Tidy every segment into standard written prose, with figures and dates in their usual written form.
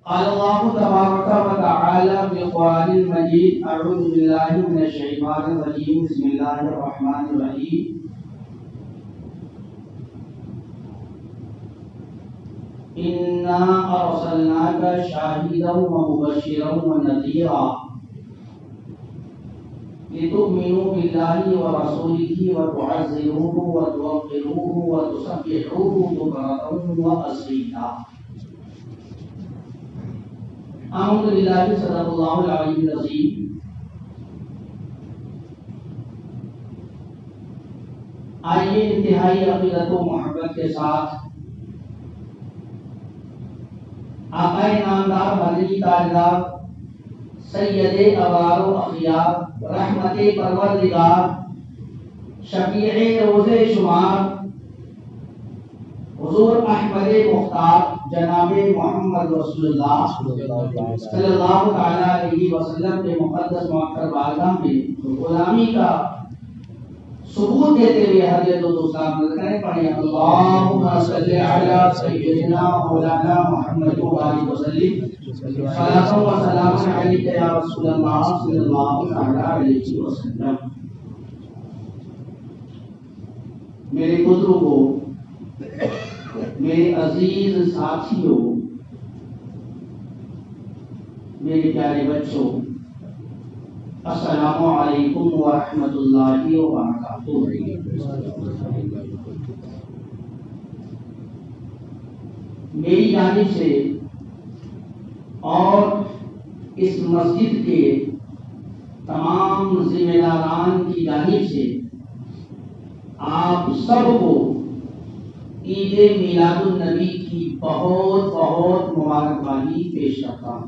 قال الله تبارك وتعالى في القرآن المجيد أعوذ بالله من الشيطان الرجيم بسم الله الرحمن الرحيم إنا أرسلناك شاهدا ومبشرا ونذيرا لتؤمنوا بالله ورسوله وتعزروه وتوقروه وتسبحوه بكرة وأصيلا. اعوذ باللہ صدق اللہ العلی العظیم. آئیے انتہائی عقیدت و محبت کے ساتھ آقا نامدار مدنی تاجدار سید ابرار و اخیار رحمت پروردگار شفیع روز شمار حضور احمد مختار جناب محمد رسول اللہ صلی اللہ تعالی علیہ وسلم کے مقدس مؤخر بارگاہ میں غلامی کا ثبوت دیتے ہوئے حضرت السلام کریں پڑھیں اللہم صلی علی سیدنا مولانا محمد وآلہ وسلم صلاۃ و سلام علیک یا رسول اللہ صلی اللہ تعالی علیہ وسلم. میرے بزرگوں، میرے عزیز ساتھیوں، میرے پیارے بچوں، السلام علیکم ورحمۃ اللہ وبرکاتہ. میری جانب سے اور اس مسجد کے تمام ذمہ داران کی جانب سے آپ سب کو عید میلاد النبی کی بہت بہت مبارکبادی پیش کرتا ہوں.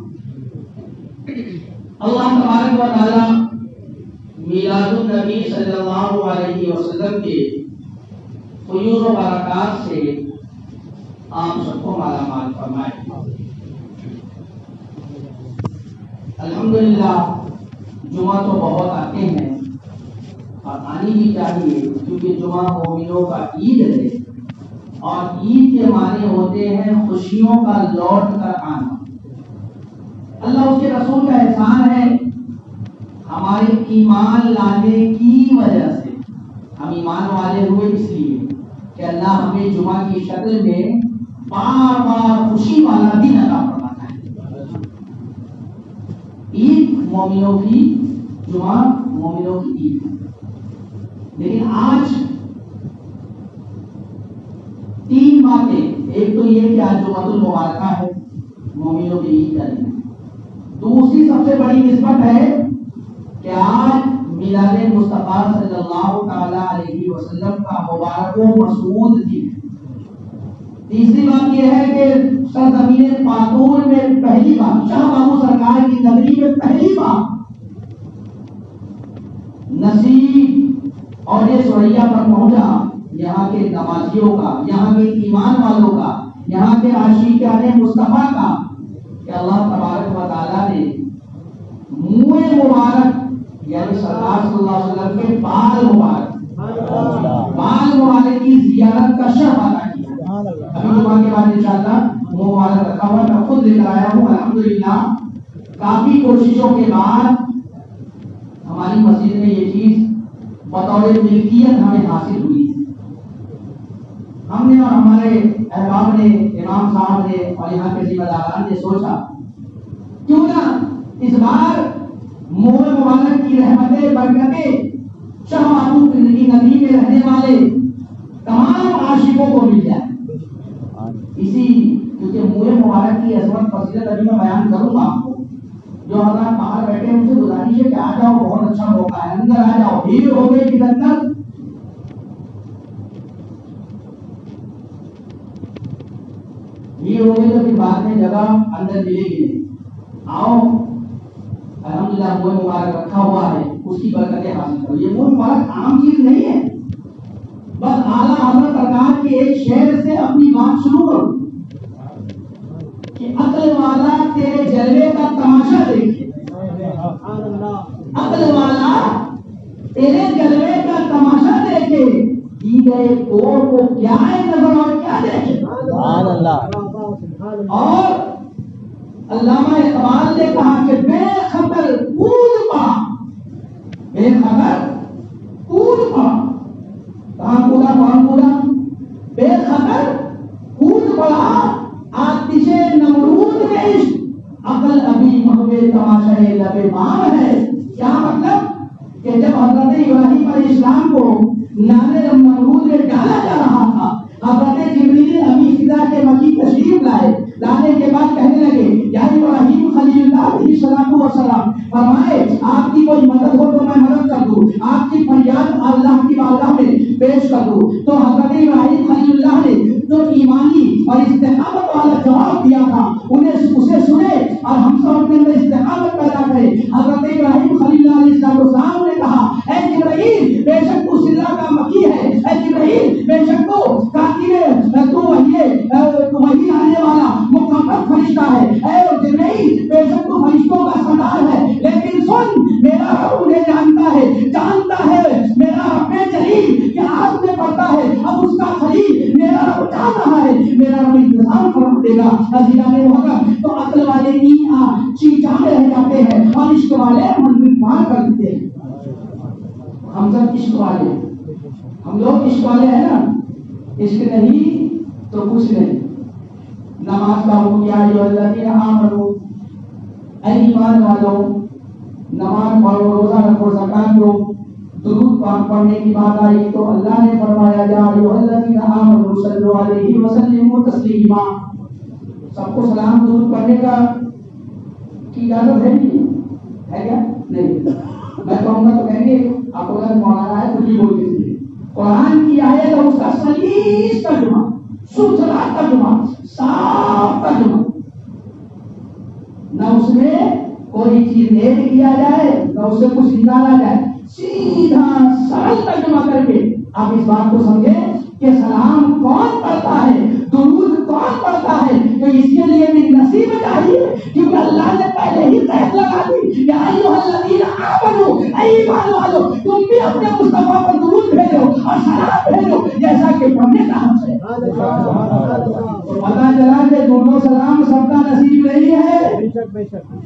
اللہ تبارک و تعالی میلاد النبی صلی اللہ علیہ وسلم کے فیوض و برکات سے آپ سب کو مالا مال فرمائے. الحمدللہ جمعہ تو بہت آتے ہیں اور آنی بھی چاہیے، کیونکہ جمعہ مومنوں کا عید ہے اور عید کے معنی ہوتے ہیں خوشیوں کا لوٹ کر آنا. اللہ اس کے رسول کا احسان ہے ہمارے ایمان لانے کی وجہ سے. ہم ایمان والے ہوئے اس لیے کہ اللہ ہمیں جمعہ کی شکل میں بار بار خوشی والا دن عطا فرماتا ہے. عید مومنوں کی، جمعہ مومنوں کی عید ہے. لیکن آج تین باتیں، ایک تو یہ کہ آج جمعۃ المبارکہ ہے، مومنوں کی عید کا دن. دوسری سب سے بڑی نسبت ہے کہ آج میلاد مصطفیٰ صلی اللہ تعالی علیہ وسلم کا مبارک و مسعود دن ہے. تیسری بات یہ ہے کہ سرزمین پاتور میں پہلی بار، شاہ بابو سرکار کی نگری میں پہلی بار نصیب اور یہ سوریا پر پہنچا یہاں کے نمازیوں کا، یہاں کے ایمان والوں کا، یہاں کے عاشقان مصطفیٰ کا، کہ اللہ تبارک و تعالیٰ نے منہ مبارک یعنی سرکار صلی اللہ علیہ وسلم کے بال مبارک کی زیارت کا شرف ادا کیا. ابھی جمعہ کے بعد انشاءاللہ منہ مبارک رکھا ہوا، میں خود لے کر آیا ہوں. الحمدللہ کافی کوششوں کے بعد ہماری مسجد میں یہ چیز بطور ملکیت ہمیں حاصل ہوئی. ہم نے اور ہمارے احباب نے، امام صاحب نے اور یہاں کے ذمہ داران نے سوچا کیوں نہ اس بار مہر مبارک کی رحمتیں برکتیں شاہ بابو کی نگری میں رہنے والے تمام عاشقوں کو مل جائے. اسی کیونکہ مہر مبارک کی عظمت فضیلت ابھی میں بیان کروں گا آپ کو. جو حضرات باہر بیٹھے ہیں ان سے گزارش ہے کہ آ جاؤ، بہت اچھا موقع ہے، اندر آ جاؤ. بھیڑ ہو گئی پھر اندر ہو گئی تو پھر بعد میں جگہ اندر ملے گی نہیں. آؤ، الحمدللہ موہ مبارک رکھا ہوا ہے، اس کی برکتیں حاصل کرو. یہ موہ مبارک عام چیز نہیں ہے، بس اعلیٰ حضرت سرکار کے ایک شعر سے اپنی بات شروع کرو کہ عقل والا تیرے جلوے کا تماشا دیکھے. عقل والا تیرے جلوے کا تماشا دیکھے، دی گئے کوڑ کو کیا ہے نظر اور کیا دیکھے. اور علامہ اقبال نے کہا کہ بے خبر کود پڑا، بے خبر کود پڑا، کہاں کودا بے خبر کود پڑا آتش نمرود میں عشق، عقل ابھی محو تماشائے لب بام ہے۔ کیا مطلب کہ جب حضرت ابراہیم علیہ السلام کو نارے نمرود میں ڈالا جا رہا تھا، حضرت جبریل ابھی فضا کے مکی تشریف لانے کے بعد کہنے لگے یا ابراہیم خلیل اللہ علیہ السلام فرمائے آپ کی کوئی مدد ہو تو میں مدد کر دوں، آپ کی فریاد اللہ کی بارگاہ میں پیش کر دوں۔ تو حضرت ابراہیم خلیل اللہ نے جو ایمانی اور استقامت والا جواب دیا تھا اسے سنے اور ہم سب اپنے اندر استقامت پیدا کرے۔ حضرت ابراہیم خلیل اللہ علیہ السلام نے کہا اے جبرائیل بے شک تو سدرہ کا مکی ہے، اے جبرائیل بے شک تو وہی آنے والا مکمل فرشتہ ہے، اے جبرائیل بے شک تو فرشتوں کا سردار ہے، لیکن سن میرا رب انہیں جانتا ہے میرا رب جلیل کہ آپ میں پڑتا ہے، اب اس کا خلیل میرا رب جان رہا ہے، میرا رب انتظام فرما دے گا۔ عزیزان محترم، تو عقل والے چیزاں رہ جاتے ہیں اور عشق والے منزل پار کر دیتے ہیں۔ ہم سب عشق والے، ہم لوگ عشق والے ہیں نا، عشق نہیں تو کچھ نہیں۔ نماز کا حکم یا ایھا الذین آمنوا، اے ایمان والو نماز پڑھو، روزہ رکھو، زکات دو۔ درود پاک پڑھنے کی بات آئی تو اللہ نے فرمایا یا ایھا الذین آمنوا صلوا علیہ وسلموا تسلیما۔ سب کو سلام درود پڑھنے کا کی اجازت ہے نہیں ہے کیا؟ نہیں، میں کہوں گا تو کہیں گے آپ اگر مولانا ہے تو ہی بول دیجیے۔ قرآن کی آیت اور اس کا سلیس ترجمہ، ستھرا ترجمہ، صاف ترجمہ، نہ اس میں کوئی چیز ایڈ کیا جائے نہ اسے کچھ نکالا جائے، سیدھا سرل ترجمہ کر کے آپ اس بات کو سمجھیں کہ سلام کون پڑھتا ہے، درود کون پڑھتا ہے، تو اس کے لیے بھی نصیب چاہیے، کیونکہ اللہ نے پہلے ہی قید لگا دی یا ایھا الذین آمنوا، اے ایمان والو تم بھی اپنے مصطفیٰ پر درود بھیجو اور سلام بھیجو جیسا کہ پڑھنے کا حق ہے۔ پتہ چلا کہ دونوں سلام سب کا نصیب نہیں ہے،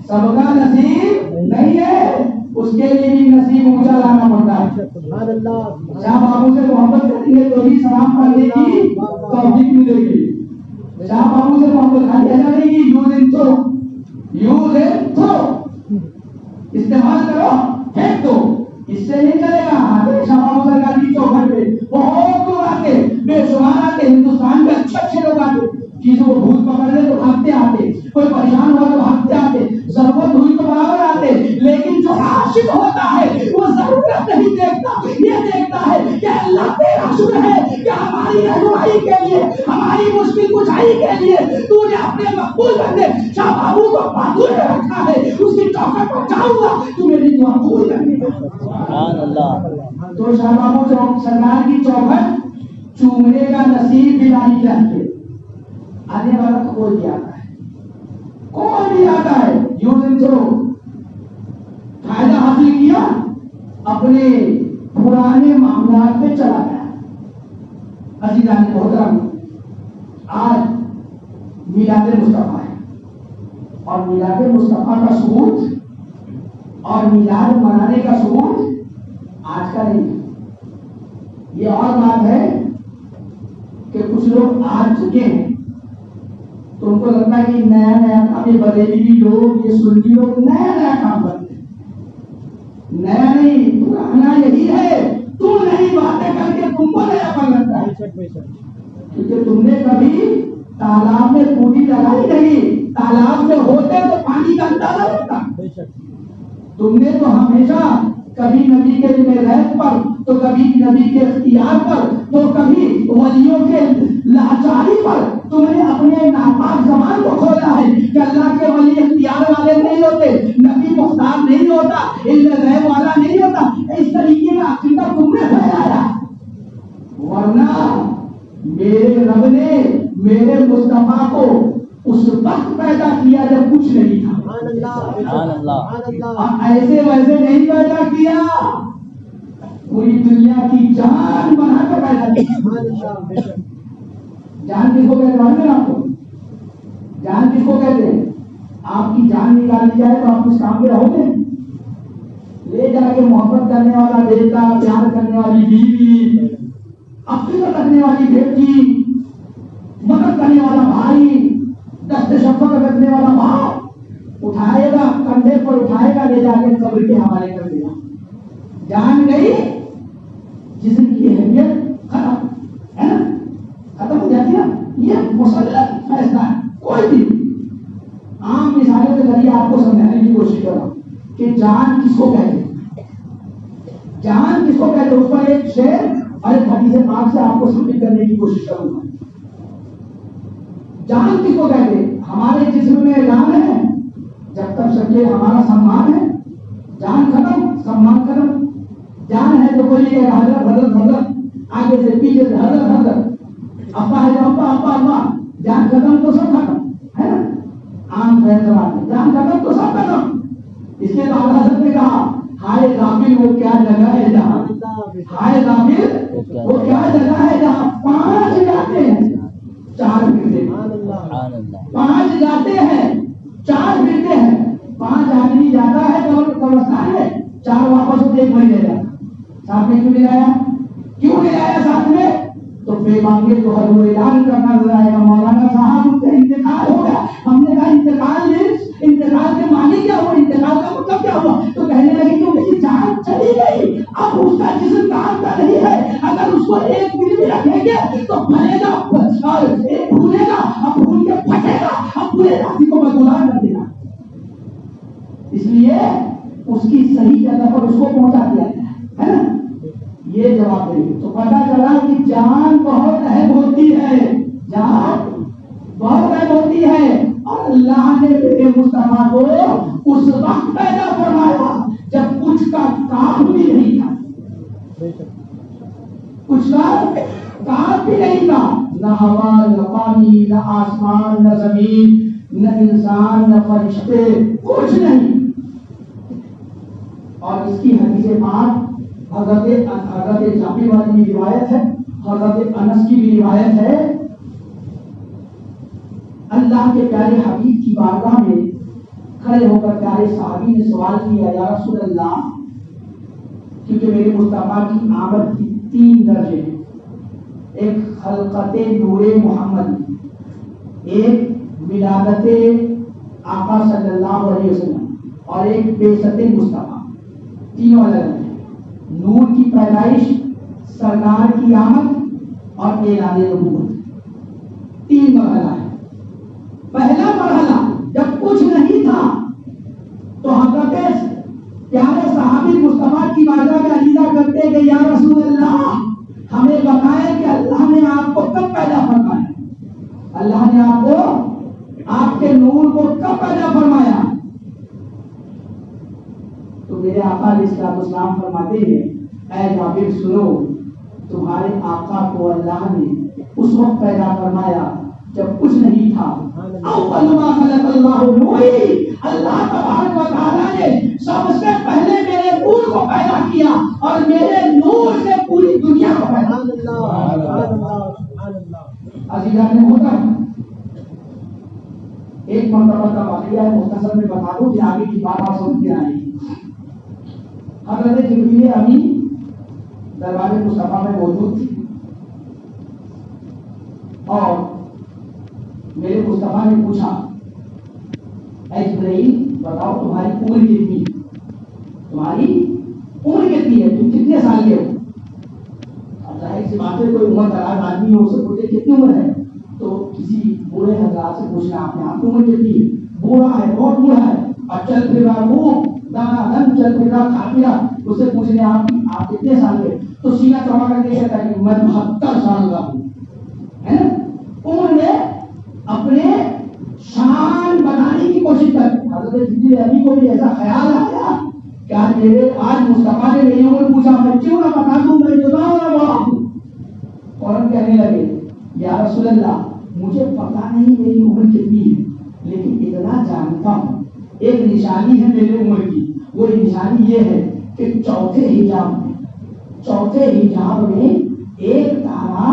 سب کا نصیب نہیں ہے، اس کے لیے بھی نصیب اونچا لانا پڑتا ہے۔ شاہ بابو سے محبت کریں گے تو ہی سلام پڑھنے کی توفیق ملے گی۔ شاہ بابو سے محبت ایسا نہیں کہ یوز اینڈ تھرو استعمال کرو پھینک دو، اس سے نہیں چلے گا۔ شاہ بابو سرکار کی چوکھٹ پہ بہت لوگ آتے، بے شمار آتے، ہندوستان میں اچھے اچھے لوگ آتے، چیزوں کو بھوت پکڑ لے تو بھاگتے آتے، کوئی پریشان ہوا تو بھاگتے آتے، ضرورت ہوئی تو برابر آتے، لیکن جو عاشق ہوتا ہے وہ ضرورت نہیں دیکھتا، یہ دیکھتا ہے کہ اللہ تیرا شکر ہے کہ ہماری رہنمائی کے لیے، ہماری مشکل کشائی کے لیے تو نے اپنے مقبول بندے شاہ بابو کو بہادر میں رکھا ہے، اس کی چوکھٹ پر جاؤں گا تو میری دعا قبول کرنے کا۔ سبحان اللہ۔ تو شاہ بابو سرکار کی چوکھٹ چومنے کا نصیب بھی نہیں چاہتے، آنے والا تو کوئی بھی آتا ہے، کوئی بھی آتا ہے، یوں سمجھو فائدہ حاصل کیا اپنے پرانے معاملات میں چلا گیا۔ عزیزان محترم، آج میلاد مصطفیٰ ہے اور میلاد مصطفیٰ کا ثبوت اور میلاد منانے کا ثبوت آج کا نہیں ہے۔ یہ اور بات ہے کہ کچھ لوگ آ چکے ہیں تو ان کو لگتا ہے کہ نیا نیا کام، یہ بریلوی لوگ، یہ سنی لوگ نیا نیا کام کرتے ہیں۔ نیا نہیں، پرانا یہی ہے، تم نئی باتیں کر کے تم کو نیا پن لگتا ہے، کیونکہ تم نے کبھی تالاب میں پوٹی لگائی نہیں، تالاب میں ہوتے تو پانی کا اندازہ ہوتا۔ تم نے تو ہمیشہ کبھی نبی کے ریت پر تو کبھی نبی کے اختیار پر تو کبھی ولیوں کے لاچاری پر تم نے اپنے ناپاک زبان کو کھولا ہے کہ اللہ کے ولی اختیار والے نہیں ہوتے، نبی مختار نہیں ہوتا، علم غیب والا نہیں ہوتا، اس طریقے کا عقیدہ تم نے پھیلایا، ورنہ میرے رب نے میرے مصطفیٰ کو اس وقت پیدا کیا جب کچھ نہیں تھا، ایسے ویسے نہیں پیدا کیا، پوری دنیا کی جان بنا کر پیدا کیا۔ جان کس کو کہتے ہیں؟ آپ کو جان کس کو کہتے ہیں؟ آپ کی جان نکال دی جائے تو آپ اس کام پہ رہو گے؟ لے جا کے محبت کرنے والا بیٹا، پیار کرنے والی بیوی، عقیدت رکھنے والی بیٹی، مدد کرنے والا بھائی، دست شفقت رکھنے والا باپ اٹھائے گا، کندھے پر اٹھائے گا، لے جا کے قبر کے حوالے کر دے گا. جان گئی، جسم کی اہمیت ختم ہے نا، ختم ہو جاتی ہے. یہ مسلط فیصلہ ہے. کوئی بھی عام مثالوں کے ذریعے آپ کو سمجھانے کی کوشش کر رہا ہوں کہ جان کس کو کہتے ہیں، جان کس کو کہتے ہیں. اس پر ایک شعر اور ایک حدیث پاک سے آپ کو ثابت کرنے کی کوشش کروں گا. جان کس کو کہتے ہیں؟ ہمارے جسم میں جان ہے، جب تک سچے ہمارا سمان ہے. جان ختم، سمان ختم. جان ہے تو کوئی نہیں کہے حضرت حضرت حضرت، آگے سے پیچھے سے حضرت حضرت، ابا ہے تو ابا ابا ابا. جان ختم تو سب ختم ہے نا. عام فیصلہ ہے، جان ختم تو سب ختم. اس لیے تو اعلیٰ حضرت نے کہا ہائے غافل وہ کیا جگہ ہے جہاں، ہائے غافل وہ کیا جگہ ہے جہاں 5 جاتے ہیں 4 پھرتے ہیں. 5 جاتے ہیں 4 پھرتے ہیں. 5 آدمی جاتا ہے قبرستان میں، 4 واپس ہوتے، 1 وہی رہ جاتا. ساتھ میں کیوں نہیں آیا؟ کیوں نہیں آیا ساتھ میں؟ تو بے مانگے تو ہر وہ اعلان کرنا نظر آئے گا مولانا صاحب ان کا انتقال ہو گیا. ہم نے کہا انتقال کے معنی کیا ہوا، انتقال کا مطلب کیا ہوا؟ تو کہنے لگے کہ میری جان چلی گئی، اب اس کا جسم کام کا نہیں ہے. اگر اس کو 1 دن بھی رکھیں گے تو بھلے گا، بھولے گا، اب بھول کے پھٹے گا، اب پورے راضی کو بدگزار کر دے گا. اس لیے اس کی صحیح جگہ پر اس کو پہنچا دیا گیا ہے نا. یہ جواب دیں. تو پتا چلا کہ جان بہت اہم ہوتی ہے، جان بہت اہم ہوتی ہے. اور اللہ نے میرے مصطفیٰ کو اس وقت پیدا فرمایا جب کچھ کا کام بھی نہیں تھا، کچھ کا کام بھی نہیں تھا. نہ ہوا، نہ پانی، نہ آسمان، نہ زمین، نہ انسان، نہ فرشتے، کچھ نہیں. اور اس کی حدیث پاک حضرت جابر والی بھی روایت ہے، حضرت انس کی بھی روایت ہے. اللہ کے پیارے حبیب کی بارگاہ میں کھڑے ہو کر پیارے صحابی نے سوال کیا، یا رسول اللہ، کیونکہ میرے مصطفیٰ کی آمد کی 3 درجے ہیں. ایک خلقت نور محمد، ایک ولادت آقا صلی اللہ علیہ وسلم، اور ایک بعثت مصطفیٰ. تینوں الگ الگ ہیں. نور کی پیدائش، سرکار کی آمد اور اعلان نبوت. 3 مرحلہ ہے. پہلا مرحلہ جب کچھ نہیں تھا تو حضرت پیارے صحابی مصطفیٰ کی بارگاہ میں عریضہ کرتے کہ یا رسول اللہ، ہمیں بتائیں کہ اللہ نے آپ کو کب پیدا فرمایا، اللہ نے آپ کو، آپ کے نور کو کب پیدا فرمایا. تو میرے آقا علیہ السلام فرماتے ہیں، اے جابر سنو، تمہارے آقا کو اللہ نے اس وقت پیدا فرمایا جب کچھ نہیں تھا. اول ما خلق اللہ نوری، اللہ تبارک و تعالیٰ نے سب سے پہلے میرے نور کو پیدا کیا اور میرے نور سے پوری دنیا کو پیدا کیا. عزیزان محترم، ایک مرتبہ کا واقعہ ہے، مختصر میں بتا دوں کہ آگے کی بات آپ سمجھ کے آئے گی. حضرت جبریل امین دربار مصطفیٰ میں موجود تھی اور میرے مصطفیٰ نے پوچھا، اے جبریل بتاؤ تمہاری عمر کتنی ہے، تمہاری عمر کتنی ہے، تم کتنے سال کے ہو. اب ظاہر سی بات ہے کوئی عمر دراز آدمی ہو، اسے پوچھے کتنی عمر ہے تو کسی بوڑھے حضرات سے پوچھنا آپ نے آپ کی عمر کتنی ہے. بوڑھا ہے، بہت بوڑھا ہے اور چل پھر رہا، وہ دانا دن چل پھر رہا، کھا پی رہا. اسے پوچھنے آپ کتنے سال کے، تو سینہ چوڑا کر کے کہتا ہے کہ میں 72 سال کا ہوں، ہے نا. عمر میں اپنے شان بنانے کی کوشش کرتے. حضرت جبریل امین کو بھی ایسا خیال آیا کہ آج مصطفیٰ نے میری عمر پوچھا، میں کیوں نہ بتا دوں، میں جدا ہوں. فوراً کہنے لگے، یا رسول اللہ، مجھے پتا نہیں میری عمر کتنی ہے، لیکن اتنا جانتا ہوں ایک نشانی ہے میرے عمر کی. وہ نشانی یہ ہے کہ چوتھے حجاب میں ایک تارا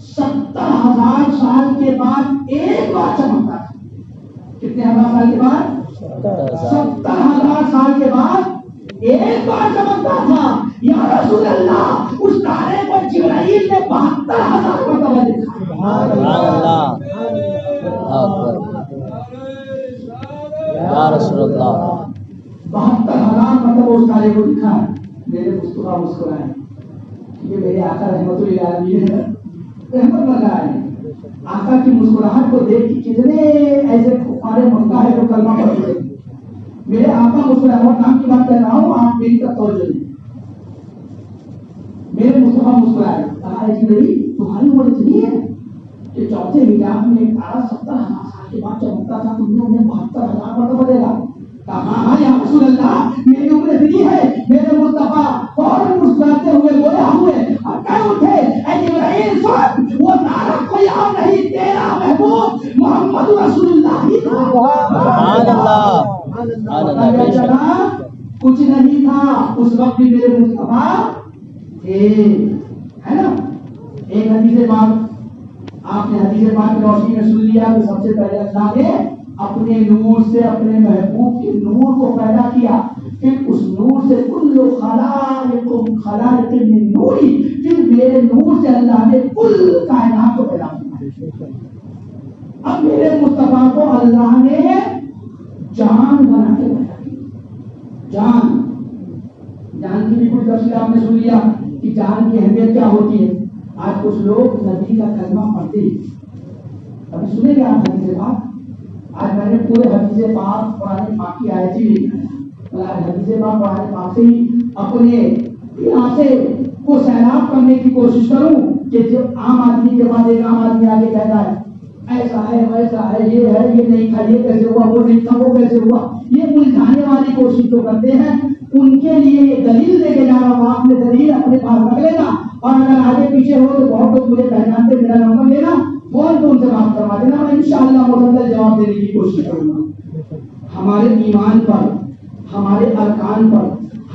70,000 سال کے بعد ایک بار چمکتا تھا. کتنے ہزار سال کے بعد؟ 70,000 سال کے بعد ایک بار چمکتا تھا. یا رسول اللہ اس تارے کو جبرائیل نے 72,000 مرتبہ دیکھا. یا رسول اللہ 72,000 مرتبہ اس تارے کو دکھا. میرے مصطفیٰ مسکرائے کہ میرے آقا رحمت للعالمین ہے، رحمت لگائے. آقا کی مسکراہٹ کو دیکھ کے کتنے ایسے کفار مکہ ہے جو کلمہ پڑھ رہے. میرے آقا مسکرائے. اور کام کی بات کر رہا ہوں، آپ میری طرف توجہ دیں. میرے مصطفیٰ مسکرائے. کہا ہے جبرائیل تمہاری عمر اتنی ہے کہ چوتھے حجاب میں ایک تارا 70,000 سال کے بعد چمکتا تھا، تم نے انہیں 72,000 مرتبہ دیکھا. کہا ہاں یا رسول اللہ میری عمر اتنی ہے. میرے مصطفیٰ فوراً مسکراتے ہوئے گویا ہوئے اور کہہ اٹھے اے جبرائیل سن، وہ تارا کوئی اور نہیں تیرا محبوب محمد رسول اللہ ہی تھا. سبحان اللہ. کچھ نہیں تھا اس وقت بھی میرے مصطفیٰ تھے، ہے نا. ایک حدیث پاک آپ نے حدیث پاک کی روشنی میں سن لیا کہ سب سے پہلے اللہ نے اپنے نور سے اپنے محبوب کے نور کو پیدا کیا، پھر اس نور سے کل خلائق من نوری، پھر میرے نور سے اللہ نے کل کائنات کو پیدا کیا. اب میرے مصطفیٰ کو اللہ نے جان بنا کے پیدا کیا. جان کی بھی کچھ تفصیل آپ نے سن لیا کہ جان کی اہمیت کیا ہوتی ہے. آج کچھ لوگ نبی کا کلمہ پڑھتے ہیں. ابھی سنیں گے آپ حدیث پاک. آج میں نے پورے حدیث پاک قرآن پاک کی آیتیں نہیں بتایا. حدیث پاک قرآن پاک سے ہی اپنے علاقے کو سیراب کرنے کی کوشش کروں کہ جو عام آدمی کے بعد ایک عام آدمی آگے کہتا ہے ایسا ہے ویسا ہے، یہ ہے یہ نہیں تھا، یہ کیسے ہوا، وہ نہیں تھا وہ کیسے ہوا، یہ الجھانے والی کوشش تو کرتے ہیں. ان کے لیے یہ دلیل لے کے جا رہا ہوں. آپ نے دلیل اپنے پاس رکھ لینا اور اگر آگے پیچھے ہو تو بہت لوگ مجھے پہچانتے، میرا نمبر لینا، فون پہ ان سے بات کروا دینا، میں انشاءاللہ مکمل جواب دینے کی کوشش کروں گا. ہمارے ایمان پر، ہمارے ارکان پر،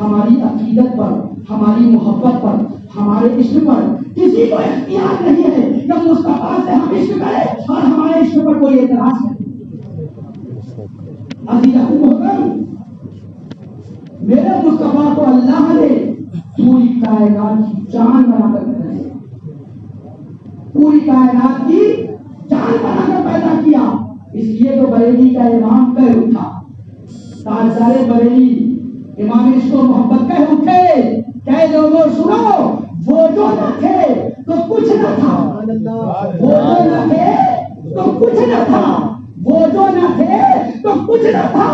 ہماری عقیدت پر، ہماری محبت پر، ہمارے عشق پر کسی کو اختیار نہیں ہے کہ مصطفیٰ سے ہم عشق کریں اور ہمارے عشق پر کوئی اعتراض کرے. عزیزہ محترم، میرے مصطفیٰ کو اللہ نے پوری کائنات کی جان بنا کر پیدا کیا. پوری کائنات کی جان بنا کر پیدا کیا. اس لیے تو بریلی کا امام کہہ اٹھا، تاجدار بریلی امام عشق و محبت کہہ اٹھے کہ لوگوں سنو، وہ جو نہ تھے تو کچھ نہ تھا، وہ جو نہ تھے تو کچھ نہ تھا، وہ جو نہ تھے تو کچھ نہ تھا.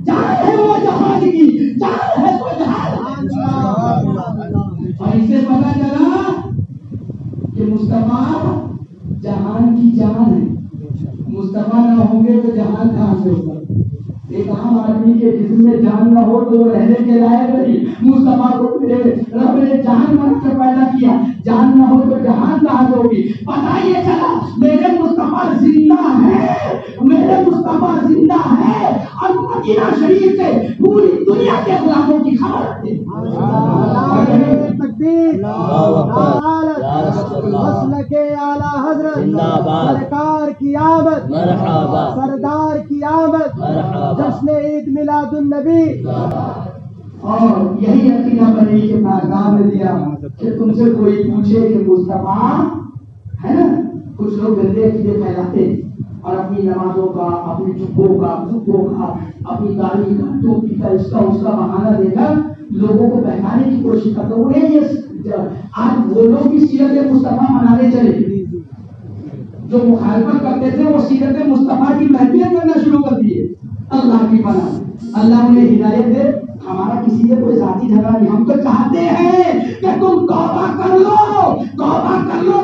جان ہے وہ جہان کی، جان ہے وہ جہان. اور اس سے پتا چلا کہ مصطفیٰ جہان کی جان ہے. مصطفیٰ نہ ہوں گے تو جہان کہاں سے ہوگا. ایک عام آدمی کے جسم میں جان نہ ہو تو وہ رہنے کے لائق نہیں. مصطفیٰ کو رب نے جان بنا کر پیدا کیا، جان نہ ہو تو جہان کہاں سے ہوگی. پتا یہ چلا میرے مصطفیٰ زندہ ہے، میرے مصطفیٰ زندہ ہے اور مدینہ شریف سے پوری دنیا کے غلاموں کی خبر رکھتے ہیں. مسلک اعلی حضرت سرکار کی آمد، مرحبا سردار کی آمد، جشن عید میلاد النبی. اور یہی عقیدہ بنی کہ پیغام نے دیا کہ تم سے کوئی پوچھے کہ مصطفیٰ ہے نا. کچھ لوگ گندے عقیدے پھیلاتے اور اپنی نمازوں کا، اپنی چپوں کا، خطبوں کا، اپنی داڑھی کا، ٹوپی کا، اس کا بہانہ دے کر لوگوں کو بہکانے کی کوشش کرتے. انہیں یہ آج وہ لوگ بھی سیرت مصطفیٰ منانے چلے جو مخالفت کرتے تھے، وہ سیرت مصطفیٰ کی محفلیں کرنا شروع کر دیے. اللہ کی پناہ، اللہ انہیں ہدایت دے. ہمارا کسی سے کوئی ذاتی جھگڑا نہیں. ہم تو چاہتے ہیں کہ تم توبہ کر لو، توبہ کر لو.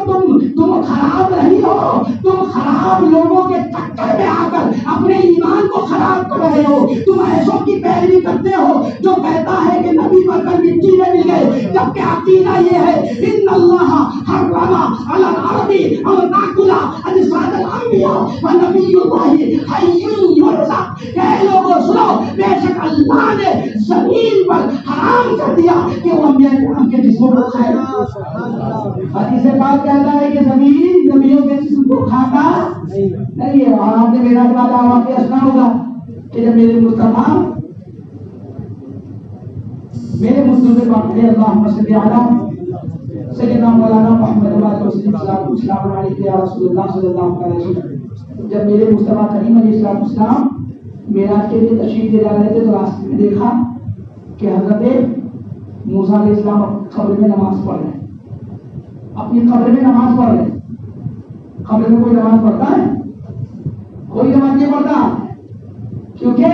تم خراب رہی ہو، تم خراب لوگوں کے چکر میں آ کر اپنے ایمان کو خراب کر رہے ہو. تم ایسوں کی پیروی کرتے ہو جو کہتا ہے کہ نبی پر مٹی میں مل گئے، جبکہ عقیدہ یہ ہے ان اللہ حرم علی الارض ان تاکل اجساد الانبیاء ونبی اللہ حی یرزق. کہ لوگوں سنو، بے شک اللہ نے زمین پر حرام کر دیا کہ وہ انبیاء کرام کے جسموں کو کھائے. حدیث پاک کہتا ہے کہ زمین نبیوں کے جسم کو کھاتا نہیں ہے. اور آپ نے میرا دعویٰ کیا سنا ہوگا کہ جب میرے مصطفیٰ میرے مصطفیٰ پاک نے اللہم صلی علی سیدنا مولانا محمد السلام علیکم یا رسول اللہ صلی اللہ علیہ وسلم. جب میرے مصطفیٰ کریم علیہ السلام معراج کے لیے تشریف لے جا رہے تھے تو راستے میں دیکھا کہ حضرت موسیٰ علیہ السلام اپنی قبر میں نماز پڑھ رہے ہیں. اپنی قبر میں نماز پڑھ رہے ہیں. قبر میں کوئی نماز پڑھتا ہے؟ کوئی نماز نہیں پڑھتا، کیونکہ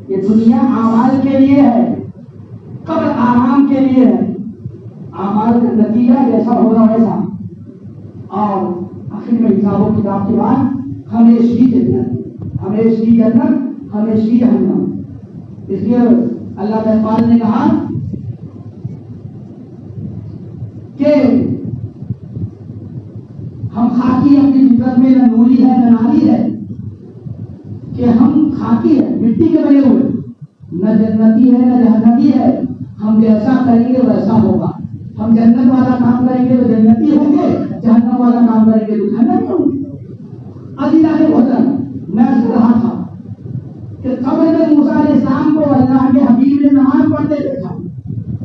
یہ دنیا اعمال کے لیے ہے، قبر آرام کے لیے ہے. اعمال کا نتیجہ جیسا ہوگا ویسا، اور آخر میں حساب و کتاب کے بعد ہمیشہ جنت، ہمیشہ جنت، ہمیشہ جہنم. اس لیے اللہ تعالیٰ نے کہا کہ ہم خاکی اپنی فطرت میں نہ نوری ہے نہ ناری ہے، کہ ہم خاکی ہے، مٹی کے بنے ہوئے، نہ جنتی ہے نہ جہنمی ہے. ہم جیسا کریں گے ویسا ہوگا. ہم جنت والا کام کریں گے تو جنتی ہوں گے، جہنم والا کام کریں گے تو جہنمی ہوں گے. عزیزان محترم، میں عرض کر رہا تھا کہ قبر میں موسیٰ علیہ السلام کو اللہ کے حبیب نے نماز پڑھتے دیکھا،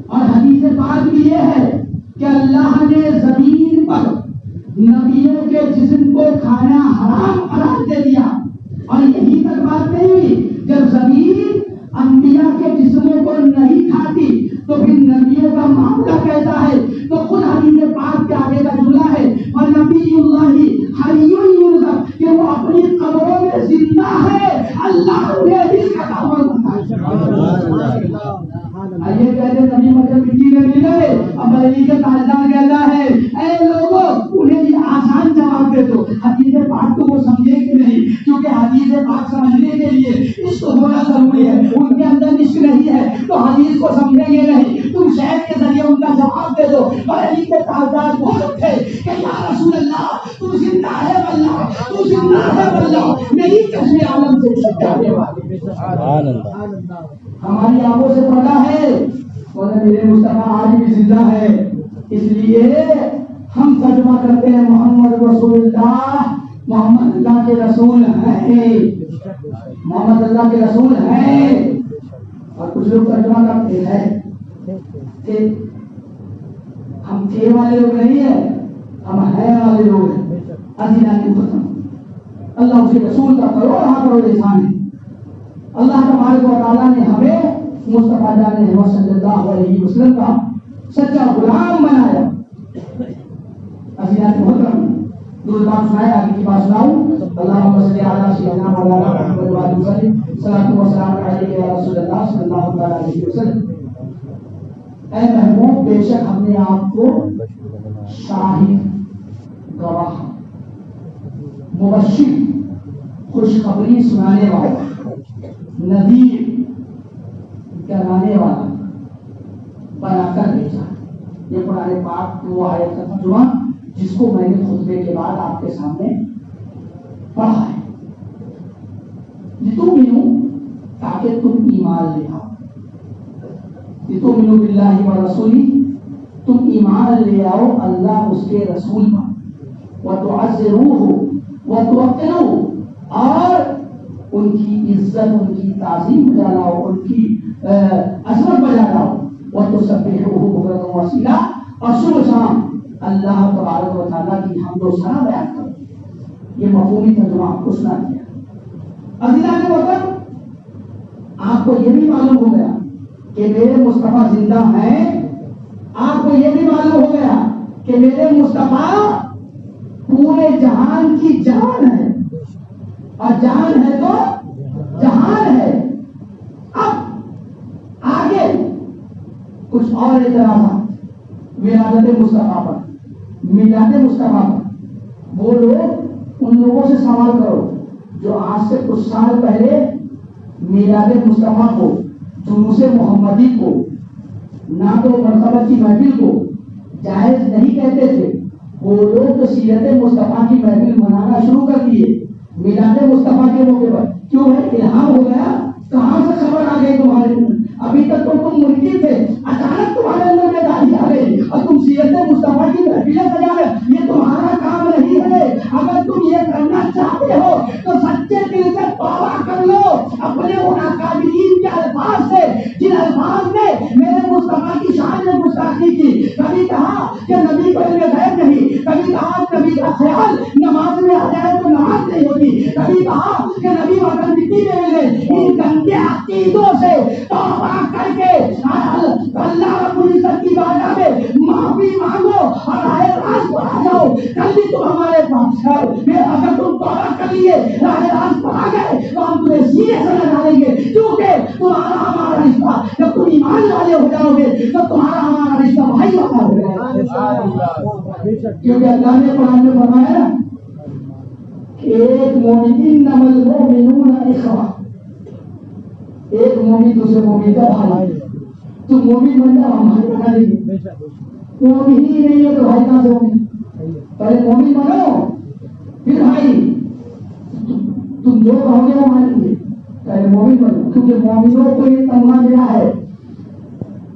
اور حدیث پاک بھی یہ ہے کہ اللہ نے زمین پر نبیوں کے جسم کو کھانا حرام قرار دے دیا. اور یہی تک بات نہیں ہوئی، جب زمین انبیاء کے جسموں کو نہیں کھاتی تو پھر نبیوں کا معاملہ کیسا ہے؟ تو خود حدیث پاک کے آگے کا جملہ ہے اور نبی اللہ حی یرزق، کہ وہ اپنی قبروں میں زندہ ہے. اللہ نے اس کا دعویٰ آئیے کہتے نبی مکہ مٹی میں مل گئے. اب علی کے تاجدار کہتا ہے اے لوگوں انہیں یہ آسان جواب دے دو، حدیث پاک کو وہ سمجھے کہ نہیں، کیونکہ حدیث پاک سمجھنے کے لیے عشق ہونا ضروری ہے. ان کے اندر عشق نہیں ہے تو حدیث کو سمجھیں گے نہیں. تم شہر کے ذریعے ان کا جواب دے دو. اور علی کے تاجدار بولتے تھے کہ یا رسول اللہ تم زندہ ہے واللہ، تم زندہ ہے واللہ، میری چشم عالم سے چھٹانے والے. سبحان اللہ. ہماری آنکھوں سے پڑھا ہے اور میرے مصطفیٰ آج بھی زندہ ہے. اس لیے ہم ترجمہ کرتے ہیں محمد رسول اللہ، محمد اللہ کے رسول ہیں، محمد اللہ کے رسول ہیں. اور کچھ لوگ ترجمہ کرتے ہیں کہ ہم تھے والے لوگ نہیں ہیں، ہم ہیں والے لوگ ہیں. عزیزان ختم، اللہ اس کے رسول کا کروڑ احسان ہے. اللہ تبارک و تعالیٰ نے ہمیں مصطفیٰ جان محمد صلی اللہ علیہ وسلم کا سچا غلام بنایا. عزیزان محترم، درود پاک سنائے، آگے کی بات سناؤں. اللہم صلی علی سیدنا مولانا محمد وعلی وسلم، صلاۃ و سلام علیک یا رسول اللہ صلی اللہ علیہ وسلم. اے محبوب، بے شک ہم نے آپ کو شاہد، گواہ، مبشر، خوشخبری سنانے والا، نذیر، کرانے والا بنا کر بھیجا. یہ قرآن پاک کی وہ آیت کا ترجمہ جس کو میں نے خطبے کے بعد آپ کے سامنے پڑھا ہے. لتؤمنوا، تاکہ تم ایمان لے آؤ. لتؤمنوا باللہ ورسولہ، تم ایمان لے آؤ اللہ اس کے رسول پر. وتعزروہ وتوقروہ، اور ان کی عزت، ان کی تعظیم بجا لاؤ، ان کی عظمت بجا لاؤ. وتسبحوہ بکرۃ واصیلا، اور صبح شام اللہ تبارک و تعالیٰ کی حمد و ثنا بیان کرو. یہ مفہومی ترجمہ آپ کو سنا دیا. عزیزان محترم، آپ کو یہ بھی معلوم ہو گیا کہ میرے مصطفیٰ زندہ ہیں. آپ کو یہ بھی معلوم ہو گیا کہ میرے مصطفیٰ پورے جہان کی جان ہے، اور جان ہے تو جہان ہے. اب آگے کچھ اور اعتراضات ولادت مصطفیٰ پر، میلاد مصطفیٰ پر. وہ لوگ، ان لوگوں سے سوال کرو جو آج سے کچھ سال پہلے میلاد مصطفیٰ کو، جلوس محمدی کو، نعت و مرتبہ کی محفل کو جائز نہیں کہتے تھے. وہ لوگ تو سیرت مصطفیٰ کی محفل منانا شروع کر دیے میلاد مصطفیٰ کے موقع پر. کیوں ہے؟ الہام ہو گیا. کہاں سے خبر آ گئی تمہارے؟ ابھی تک تو تم منکر تھے، اچانک تمہارے اندر میں داڑھی آ گئی اور تم سیرت مصطفیٰ کی محفلیں سجا رہے. یہ تمہارا کام نہیں ہے. اگر تم یہ کرنا چاہتے ہو تو سچے دل سے توبہ کر لو، اپنے ترقی کی. کبھی کہا کہ نبی کو علم غیب نہیں, کبھی کہا نبی کا خیال نماز میں آ جائے تو نماز نہیں ہوتی, کبھی کہا کہ نبی وطن مٹی میں ملے. ان گندے عقیدوں سے توبہ کر کے اللہ رب العزت کی بارگاہ میں معافی مانگو اور راہ راست پر آ جاؤ. کل بھی تم ہمارے پاس اگر تم توبہ کر لیے راہ راست پر آ گئے تو ہم تمہیں سینے سے لگا لیں گے, کیونکہ تمہارا ہمارا رشتہ جب تم ایمان والے ہو جاؤ گے تو تمہارا ہمارا رشتہ بھائی والا ہو جائے گا. کیونکہ اللہ نے قرآن میں فرمایا نا کہ ایک مومن انما المؤمنون اخوہ, ایک مومن دوسرے مومن کا بھائی. تو مومن بن جاؤ ہمارے بنا لیں گے, مومن ہی نہیں ہے تو بھائی کہاں سے ہوگی؟ پہلے مومن بنو پھر بھائی, تم جو کہو گے وہ مانیں گے. پہلے مومن بنو, کیونکہ مومنوں کو یہ تمغہ ملا ہے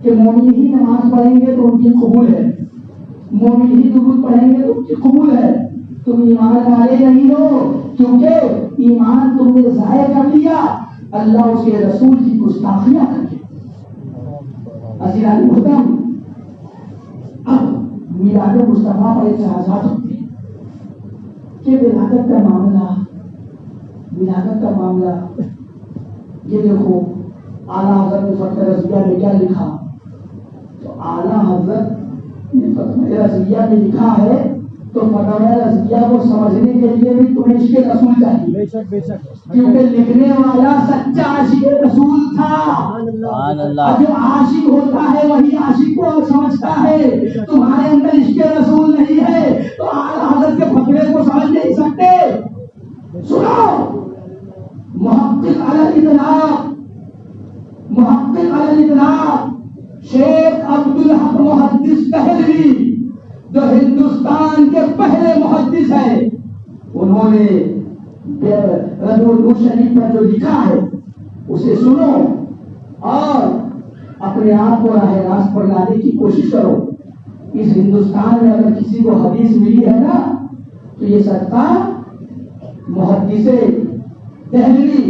کہ مومن ہی نماز پڑھیں گے تو ان کی قبول ہے, مومن ہی درود پڑھیں گے تو ان کی قبول ہے. تم ایمان والے نہیں ہو کیونکہ ایمان تم نے ضائع کر لیا اللہ اس کے رسول کی گستاخیاں کر کے. عزیزان محترم, اب میلاد مصطفیٰ پر اعتراضات ہوتے ہیں کہ ولادت کا معاملہ یہ دیکھو اعلیٰ حضرت نے فتح رضویہ میں کیا لکھا. تو اعلیٰ حضرت نے فتح رضویہ میں لکھا ہے تو فتح رضویہ کو سمجھنے کے لیے بھی تمہیں عشق رسول چاہیے, کیونکہ لکھنے والا سچا عاشق رسول تھا. جو عاشق ہوتا ہے وہی عاشق کو سمجھتا ہے. تمہارے اندر عشق رسول نہیں ہے تو اعلیٰ حضرت کے فتوے کو سمجھ نہیں سکتے. سنو, محقق علی الاطلاق شیخ عبدالحق محدث دہلوی جو ہندوستان کے پہلے محدث ہیں, انہوں نے رضو النور شریف پر جو لکھا ہے اسے سنو اور اپنے آپ کو راہ راست پر لانے کی کوشش کرو. اس ہندوستان میں اگر کسی کو حدیث ملی ہے نا تو یہ صدقہ محدث دہلوی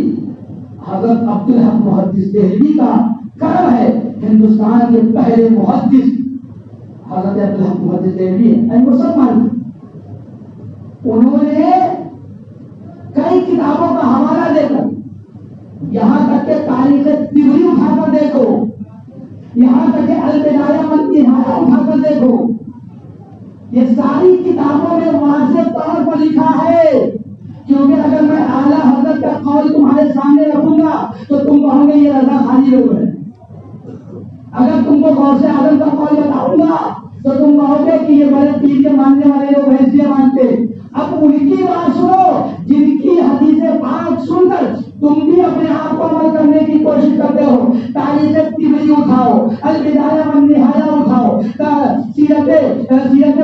حضرت عبدالحق محدث دہلوی کا کرم ہے. ہندوستان کے پہلے محدث حضرت عبدالحق محدث دہلوی ہیں, مسلمان. انہوں نے کئی کتابوں کا حوالہ دے کر, یہاں تک کہ تاریخ طبری اٹھا کر دیکھو, یہاں تک کہ البدایہ والنہایہ اٹھا کر دیکھو, یہ ساری کتابوں میں واضح طور پر لکھا ہے. کیونکہ اگر میں اعلیٰ حضرت کا قول تمہارے سامنے رکھوں گا تو تم کہو گے یہ رضا خانی لوگ ہے. اگر تم کو غوث اعظم کا قول بتاؤں گا تو تم کہو گے کہ یہ بڑے پیر کے ماننے والے لوگ ایسے مانتے. اب ان کی بات سنو جن کی حدیث پاک سن کر تم بھی اپنے آپ کو عمل کرنے کی کوشش کرتے ہو. تاریخ طبری اٹھاؤ, البدایہ والنہایہ اٹھاؤ, سیرت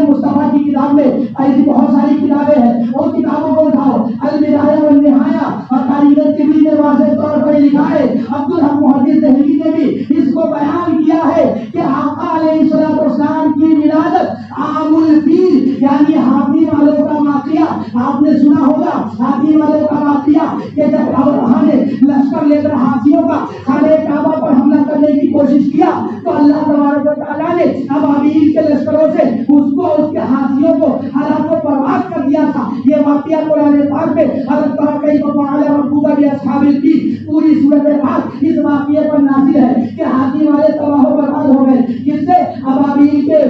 مصطفیٰ کی کتاب میں ایسی بہت ساری کتابیں ہیں, اور کتابوں کو اٹھاؤ. البدایہ والنہایہ اور تاریخ طبری نے واضح طور پر لکھا ہے. عبدالحق محدث دہلوی نے بھی اس کو بیان کیا ہے کہ آقا علیہ الصلوۃ والسلام کی ولادت عام الفیل یعنی ہاتھی والوں کا واقعہ آپ نے سنا ہوگا. ہاتھی والوں کا واقعہ کہ جب ابرہہ نے لشکر لے کر ہاتھیوں کا خانہ کعبہ پر حملہ کرنے کی کوشش کیا تو اللہ تبارک و تعالیٰ نے ابابیل کے لشکروں سے اس کو اس کے ہاتھیوں کو ہلاک و برباد کر دیا تھا. یہ واقعہ قرآن پاک میں حضرت کیف فعل ربک باصحاب الفیل پوری سورۃ پاک اس واقعے پر نازل ہے کہ ہاتھی والے تباہ و برباد ہو گئے. کس سے؟ ابابیل کے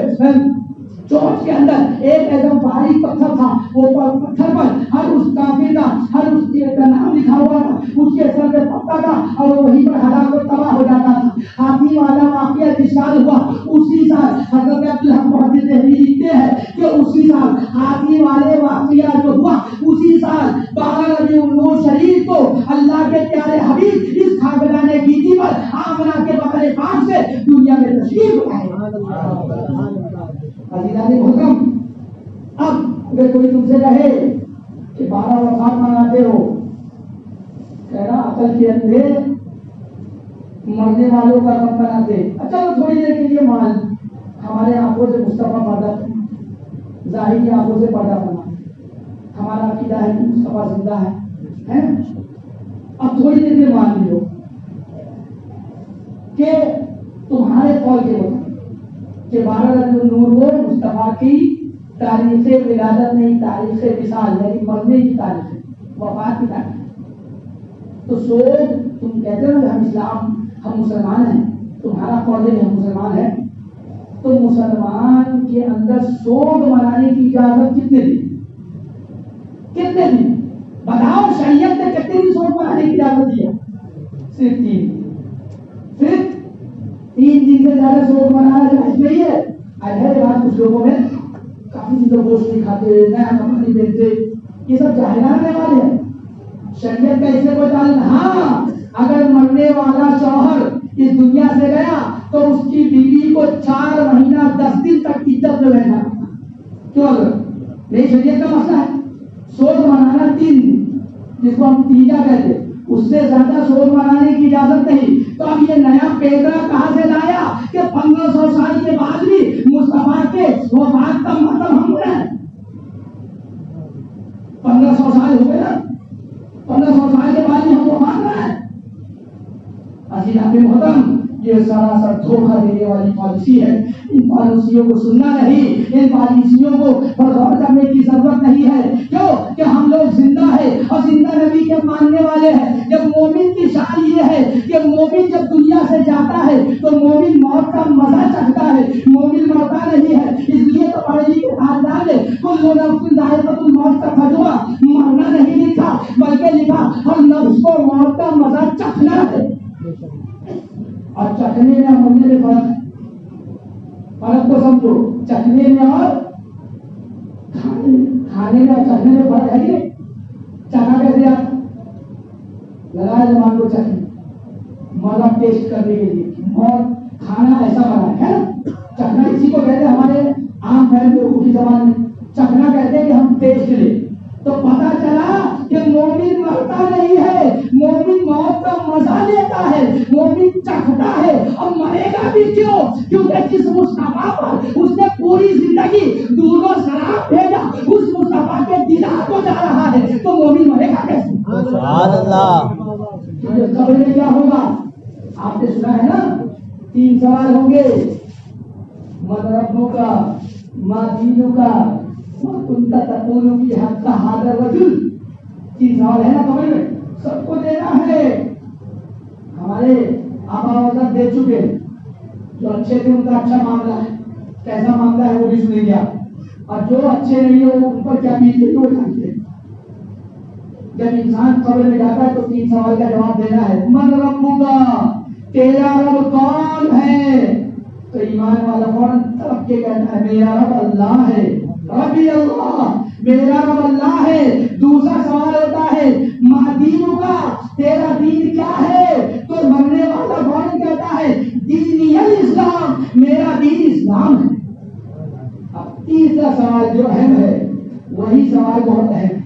چوٹ کے اندر ایک ایسا بھاری پتھر تھا, وہ پتھر پر ہر اس کافر کا ہر اس کا نام لکھا ہوا تھا, اس کے سر پہ پکا تھا اور وہیں پر ہلاک و تباہ ہو جاتا تھا. ہاتھی والا واقعہ جس سال ہوا اسی سال حضرت عبدالحق محدث دہلوی لکھتے ہیں کہ اسی سال ہاتھی والے واقعہ جو ہوا اسی سال 12 ربیع النور شریف کو اللہ کے پیارے حبیب اس خاکدان گیتی پر آمنہ کے بقر پاک سے دنیا میں تشریف لائے. عزیزان محترم, اب اگر کوئی تم سے کہے کہ 12 وفات مناتے ہو, کہنا عقل کے اندھے مرنے والوں کا غم مناتے. اچھا تو تھوڑی دیر کے لیے مان ہمارے آنکھوں سے مصطفیٰ پردہ کرنا, ظاہری آنکھوں سے پردہ کرنا, ہمارا عقیدہ ہے کہ مصطفیٰ زندہ ہے. اب تھوڑی دیر میں مان لیو کہ تمہارے قول کے مطابق کہ 12 ربیع النور وہ مصطفیٰ کی تاریخ ولادت نہیں، تاریخ وصال یعنی مرنے کی تاریخ ہے، وفات کی تاریخ ہے۔ تو سوگ تم کہتے ہو ہم اسلام ہم مسلمان ہیں، تمہارا قول ہے ہم مسلمان ہیں، تو مسلمان کے اندر سوگ منانے کی اجازت کتنے دن بتاؤ؟ شریعت نے کتنے دن سوگ منانے کی اجازت دی ہے؟ صرف 3 دن۔ صرف 3 دن سے زیادہ سوگ منانا جائز نہیں ہے۔ اگر بات کچھ لوگوں میں کافی چیزوں گوشت نہیں کھاتے، نیا کپڑا نہیں پہنتے، یہ سب جاہلانہ والے ہیں، شریعت کا اس سے کوئی تعلق نہیں۔ ہاں اگر مرنے والا شوہر اس دنیا سے گیا تو اس کی بیوی کو 4 مہینہ 10 دن تک عدت میں رہنا، کیوں؟ اگر میری شریعت کا مسئلہ ہے سوگ منانا 3 دن، جس کو ہم تیجا کہتے ہیں، اس سے زیادہ سوگ منانے کی اجازت نہیں۔ تو اب یہ نیا پیدرا کہاں سے لایا کہ 1500 سال کے بعد بھی مصطفیٰ کے وفات کا ماتم ہم رہے؟ 1500 سال ہو گئے نا، 1500 سال کے بعد بھی ہم وفات رہے ہیں۔ عزیزان محترم، یہ سراسر دھوکہ دینے والی پالیسی ہے۔ ان پالیسیوں کو سننا نہیں، ان پالیسیوں کو پر غور کرنے کی ضرورت نہیں ہے۔ کیوں کہ ہم لوگ زندہ ہیں اور زندہ نبی کے ماننے والے ہیں۔ جب مومن کی شان یہ ہے کہ مومن جب دنیا سے جاتا ہے تو مومن موت کا مزہ چکھتا ہے، مومن مرتا نہیں ہے۔ اس لیے تو پڑھنے کے خاندان نے کل نفس ذائقۃ الموت کا ترجمہ مرنا نہیں لکھا بلکہ لکھا ہر نفس کو موت کا مزہ چکھنا ہے۔ اور چکھنے میں اور مرنے میں فرق ہے، فرق کو سمجھو۔ چکھنے میں اور کھانے میں اور چکھنے میں فرق ہے کہ چکھا کیسے؟ آپ لگائے زبان کو چکھنے، مزہ ٹیسٹ کرنے کے لیے، اور کھانا ایسا بنا ہے نا، چکھنا اسی کو کہتے ہیں ہمارے عام فہم لوگوں کی زبان میں، چکھنا کہتے ہیں کہ ہم ٹیسٹ لیں۔ تو پتا چلا کہ مومن مرتا نہیں ہے، مومن موت کا مزہ لیتا ہے، مومن چکھتا ہے۔ اور مرے گا بھی کیوں؟ کیونکہ جس مصطفیٰ پر اس نے پوری زندگی دودھ و شراب بھیجا، اس مصطفیٰ کے دیدار کو جا رہا ہے، تو مومن مرے گا کیسے؟ سبحان اللہ۔ قبر میں کیا ہوگا؟ آپ نے سنا ہے نا، 3 سوال ہوں گے، من ربک کا، ما دینک کا، ما کنت تقول فی حق ھذا الرجل۔ 3 سوال ہے نا قبر میں، سب کو دینا ہے۔ ہمارے آبا و اجداد دے چکے، جو اچھے تھے ان کا اچھا معاملہ ہے، کیسا معاملہ ہے وہ بھی سنیں گے آپ، اور جو اچھے نہیں ہو ان پر کیا بیت رہی وہ جانتے ہیں۔ جب انسان قبر میں جاتا ہے تو 3 سوال کا جواب دینا ہے۔ من ربک، تیرا رب کون ہے؟ تو ایمان والا فوراً طرف کے کہتا ہے میرا رب اللہ ہے، ربی اللہ، میرا رب اللہ ہے۔ دوسرا سوال ہوتا ہے ما دینک کا، تیرا دین کیا ہے؟ تو مرنے والا فوراً کہتا ہے دینی الاسلام، میرا دین اسلام ہے۔ اب تیسرا سوال جو اہم ہے وہی سوال بہت اہم ہے،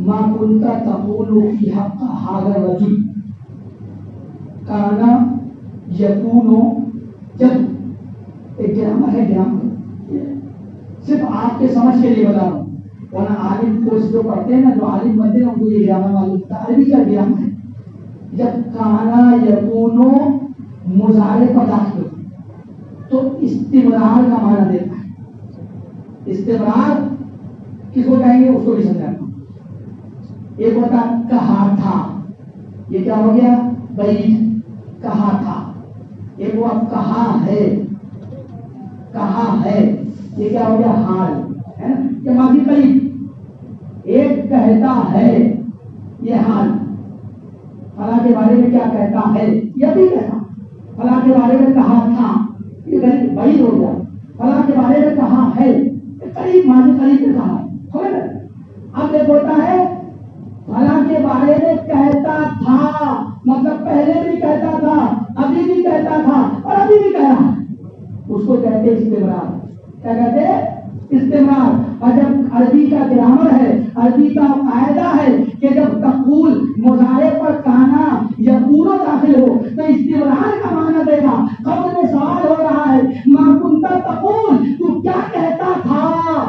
ما کنت تقول فی حق ھذا الرجل، کانا یکون، جب ایک گرامر ہے، گرامر صرف آپ کے سمجھ کے لیے بتا رہا ہوں، ورنہ عالم کورس جو پڑھتے ہیں نا، جو عالم بنتے ہیں ان کو یہ گرامر معلوم ہوتا ہے، عربی کا گرامر ہے۔ جب کانا یکون مضارع پر داخل ہو تو استمرار کا معنی دیتا ہے۔ استمرار کس کو کہیں گے اس کو بھی سمجھاتا ہوں۔ ایک ہوتا کہا تھا، یہ کیا ہو گیا؟ بعید، کہا تھا۔ ایک وہ اب کہا ہے، کہا ہے، یہ کیا ہو گیا؟ حال ہے نا، یہ ماضی قریب۔ ایک کہتا ہے، یہ حال، فلاں کے بارے میں کیا کہتا ہے، یہ بھی کہتا۔ فلاں کے بارے میں کہا تھا، یہ بعید ہو گیا۔ فلاں کے بارے میں کہا ہے، یہ قریب، ماضی قریب میں کہا ہے۔ اب ایک ہوتا ہے فلاں کے بارے میں کہتا تھا، مطلب پہلے بھی کہتا تھا، ابھی بھی کہتا تھا اور ابھی بھی کہہ رہا ہے، اس کو کہتے استمرار۔ کیا کہتے ہیں؟ استمرار۔ اور جب عربی کا گرامر ہے، عربی کا قاعدہ ہے کہ جب تقول مضارع پر کانا یکون داخل ہو تو استمرار کا معنی دے گا۔ قبر میں سوال ہو رہا ہے ما کنت تقول، تو کیا کہتا تھا؟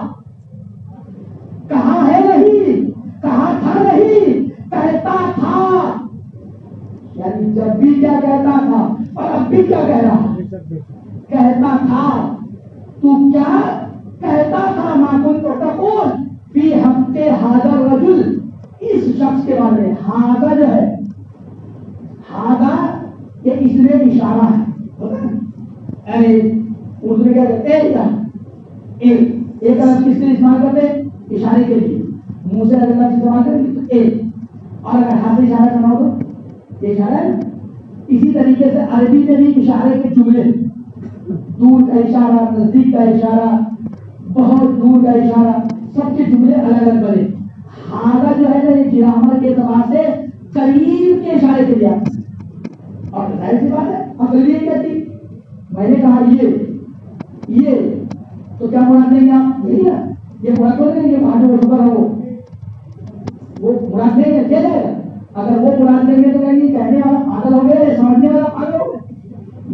کہا ہے نہیں، کہا تھا نہیں، کہتا تھا، یعنی جب بھی کیا کہتا تھا اور اب بھی کیا کہہ رہا ہے۔ کہتا تھا تو کیا کہتا تھا ما کنت تقول فی حق ھذا الرجل، اس شخص کے بارے میں. ھذا جو ہے، ھذا یہ اس میں اشارہ ہے. اردو میں کیا کہتے ہیں؟ ایک لفظ کس لیے استعمال کرتے ہیں؟ اشارے کے لیے. منہ سے اگر لفظ استعمال کریں گے تو ایک، اور اگر ہاتھ سے اشارہ کرنا ہو تو یہ اشارہ ہے. اسی طریقے سے عربی میں بھی اشارے کے جملے، دور کا اشارہ، نزدیک کا اشارہ، بہت دور کا اشارہ، سب کے جملے الگ الگ بنے. ھذا جو ہے نا، یہ گرامر کے اعتبار سے قریب کے اشارے کے لیے آتا ہے. اور ظاہر سی بات ہے اگر یہ کہتی میں نے کہا یہ تو کیا مراد دیں گے آپ؟ یہی نا، یہ مراد تو نہیں کہ وہاں جو شکر ہو وہ مراد دیں گے. کیا جائے گا اگر وہ مراد دیں گے تو کہیں گے کہنے والا پاگل ہو گئے، سمجھنے والا پاگل ہو گئے.